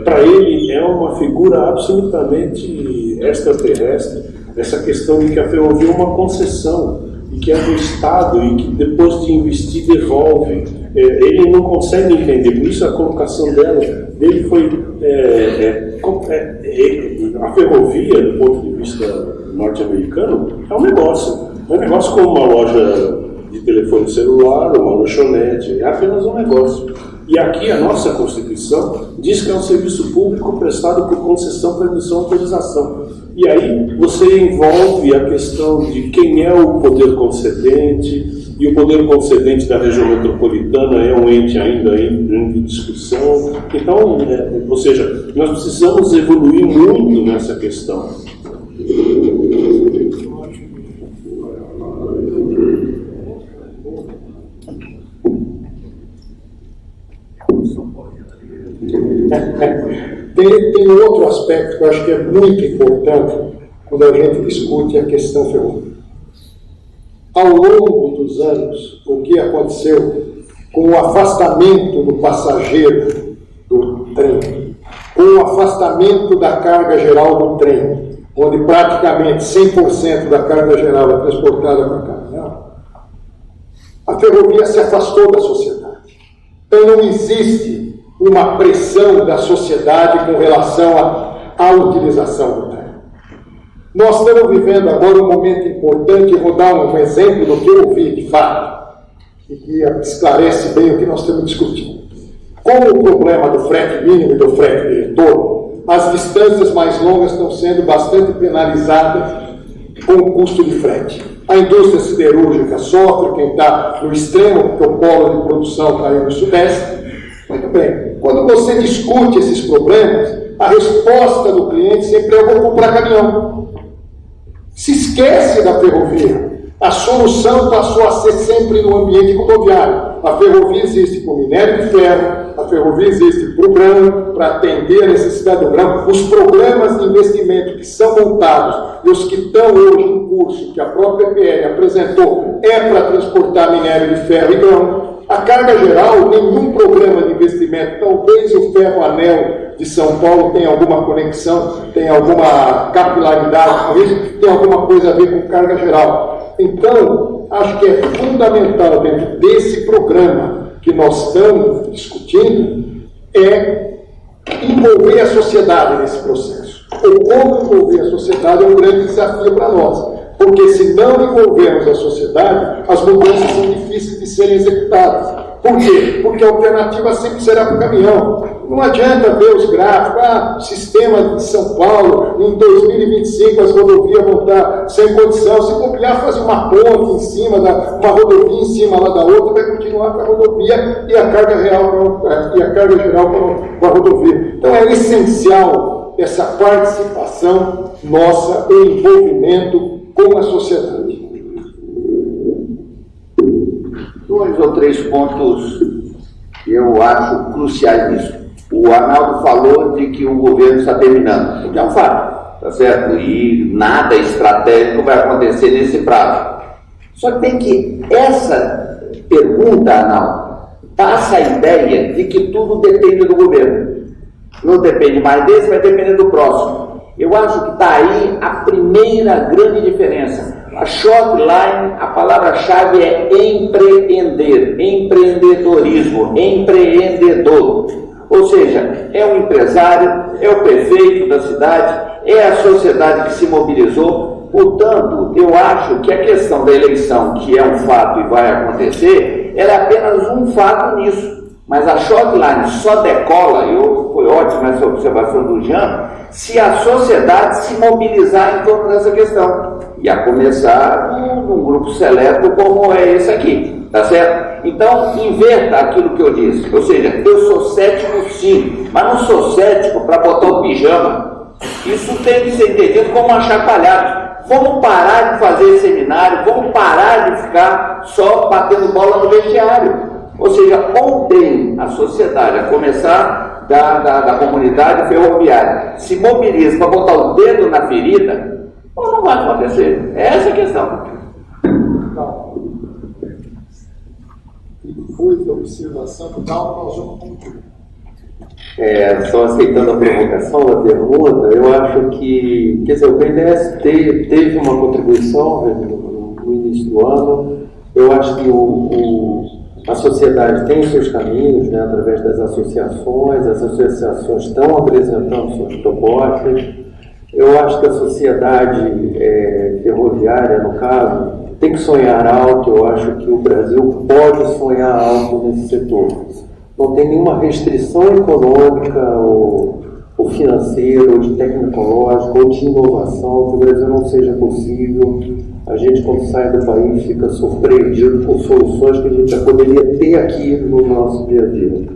Para ele é uma figura absolutamente extraterrestre essa questão de que a ferrovia é uma concessão e que é do Estado e que depois de investir devolve. Ele não consegue entender, por isso a colocação dele foi a ferrovia, do ponto de vista norte-americano, é um negócio. É um negócio como uma loja de telefone celular, uma lanchonete, é apenas um negócio. E aqui a nossa Constituição diz que é um serviço público prestado por concessão, permissão, autorização. E aí você envolve a questão de quem é o poder concedente, e o poder concedente da região metropolitana é um ente ainda em discussão. Então, ou seja, nós precisamos evoluir muito nessa questão. Tem um outro aspecto que eu acho que é muito importante quando a gente discute a questão ferroviária. Ao longo dos anos, o que aconteceu com o afastamento do passageiro do trem, com o afastamento da carga geral do trem, onde praticamente 100% da carga geral é transportada para caminhão, a ferrovia se afastou da sociedade. Então não existe uma pressão da sociedade com relação à utilização do trem. Nós estamos vivendo agora um momento importante, e vou dar um exemplo do que eu vi de fato, e que esclarece bem o que nós estamos discutindo. Com o problema do frete mínimo e do frete de retorno, as distâncias mais longas estão sendo bastante penalizadas com o custo de frete. A indústria siderúrgica sofre, quem está no extremo, porque o polo de produção está aí no sudeste. Muito bem. Quando você discute esses problemas, a resposta do cliente sempre é: eu vou comprar caminhão. Se esquece da ferrovia. A solução passou a ser sempre no ambiente rodoviário. A ferrovia existe para o minério de ferro, a ferrovia existe para o grão, para atender a necessidade do grão. Os programas de investimento que são montados e os que estão hoje em curso, que a própria PL apresentou, é para transportar minério de ferro e grão. A carga geral, nenhum programa de investimento, talvez o ferro-anel de São Paulo tenha alguma conexão, tenha alguma capilaridade com isso, tem alguma coisa a ver com carga geral. Então, acho que é fundamental dentro desse programa que nós estamos discutindo, é envolver a sociedade nesse processo. Ou como envolver a sociedade é um grande desafio para nós. Porque se não envolvermos a sociedade, as mudanças são difíceis de serem executadas. Por quê? Porque a alternativa sempre será para o caminhão. Não adianta ver os gráficos, sistema de São Paulo, em 2025 as rodovias vão estar sem condição. Se copiar, fazer uma ponte em cima, uma rodovia em cima lá da outra, vai continuar com a rodovia e a carga geral com a rodovia. Então é essencial essa participação nossa em envolvimento com a sociedade. 2 ou 3 pontos que eu acho cruciais nisso. O Arnaldo falou de que o governo está terminando, o que é um fato, tá certo? E nada estratégico vai acontecer nesse prazo. Só que tem que, essa pergunta, Arnaldo, passa a ideia de que tudo depende do governo. Não depende mais desse, vai depender do próximo. Eu acho que está aí a primeira grande diferença. A short line, a palavra-chave é empreender, empreendedorismo, empreendedor. Ou seja, é o empresário, é o prefeito da cidade, é a sociedade que se mobilizou. Portanto, eu acho que a questão da eleição, que é um fato e vai acontecer, era apenas um fato nisso. Mas a short line só decola, foi ótima essa observação do Jean, se a sociedade se mobilizar em torno dessa questão. E a começar num grupo seleto como é esse aqui, tá certo? Então, inverta aquilo que eu disse. Ou seja, eu sou cético sim, mas não sou cético para botar o pijama. Isso tem que ser entendido como uma chacoalhada. Vamos parar de fazer seminário, vamos parar de ficar só batendo bola no vestiário. Ou seja, ontem a sociedade, a começar da comunidade ferroviária, se mobiliza para botar o dedo na ferida, ou não vai acontecer. É essa a questão. Depois da observação final, nós vamos concluir. Só aceitando a provocação da pergunta, eu acho que, quer dizer, o BNDES teve uma contribuição no início do ano. Eu acho que a sociedade tem os seus caminhos, né, através das associações. As associações estão apresentando suas propostas. Eu acho que a sociedade ferroviária, no caso, tem que sonhar alto. Eu acho que o Brasil pode sonhar alto nesse setor. Não tem nenhuma restrição econômica ou financeira, ou de tecnológica, ou de inovação que o Brasil não seja possível. A gente, quando sai do país, fica surpreendido com soluções que a gente já poderia ter aqui no nosso dia a dia.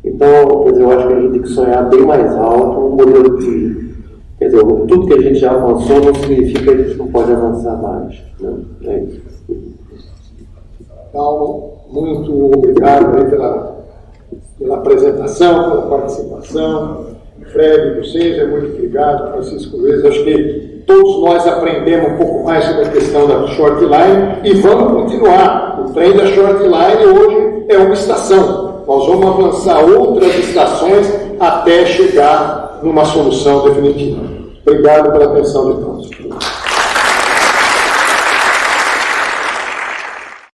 Então, quer dizer, eu acho que a gente tem que sonhar bem mais alto, um modelo que, quer dizer, tudo que a gente já avançou não significa que a gente não pode avançar mais. Né? É isso. Paulo, muito obrigado aí pela apresentação, pela participação. Fred, você, muito obrigado. Francisco Luiz, acho que todos nós aprendemos um pouco mais sobre a questão da short line e vamos continuar. O trem da short line hoje é uma estação. Nós vamos avançar outras estações até chegar numa solução definitiva. Obrigado pela atenção de todos.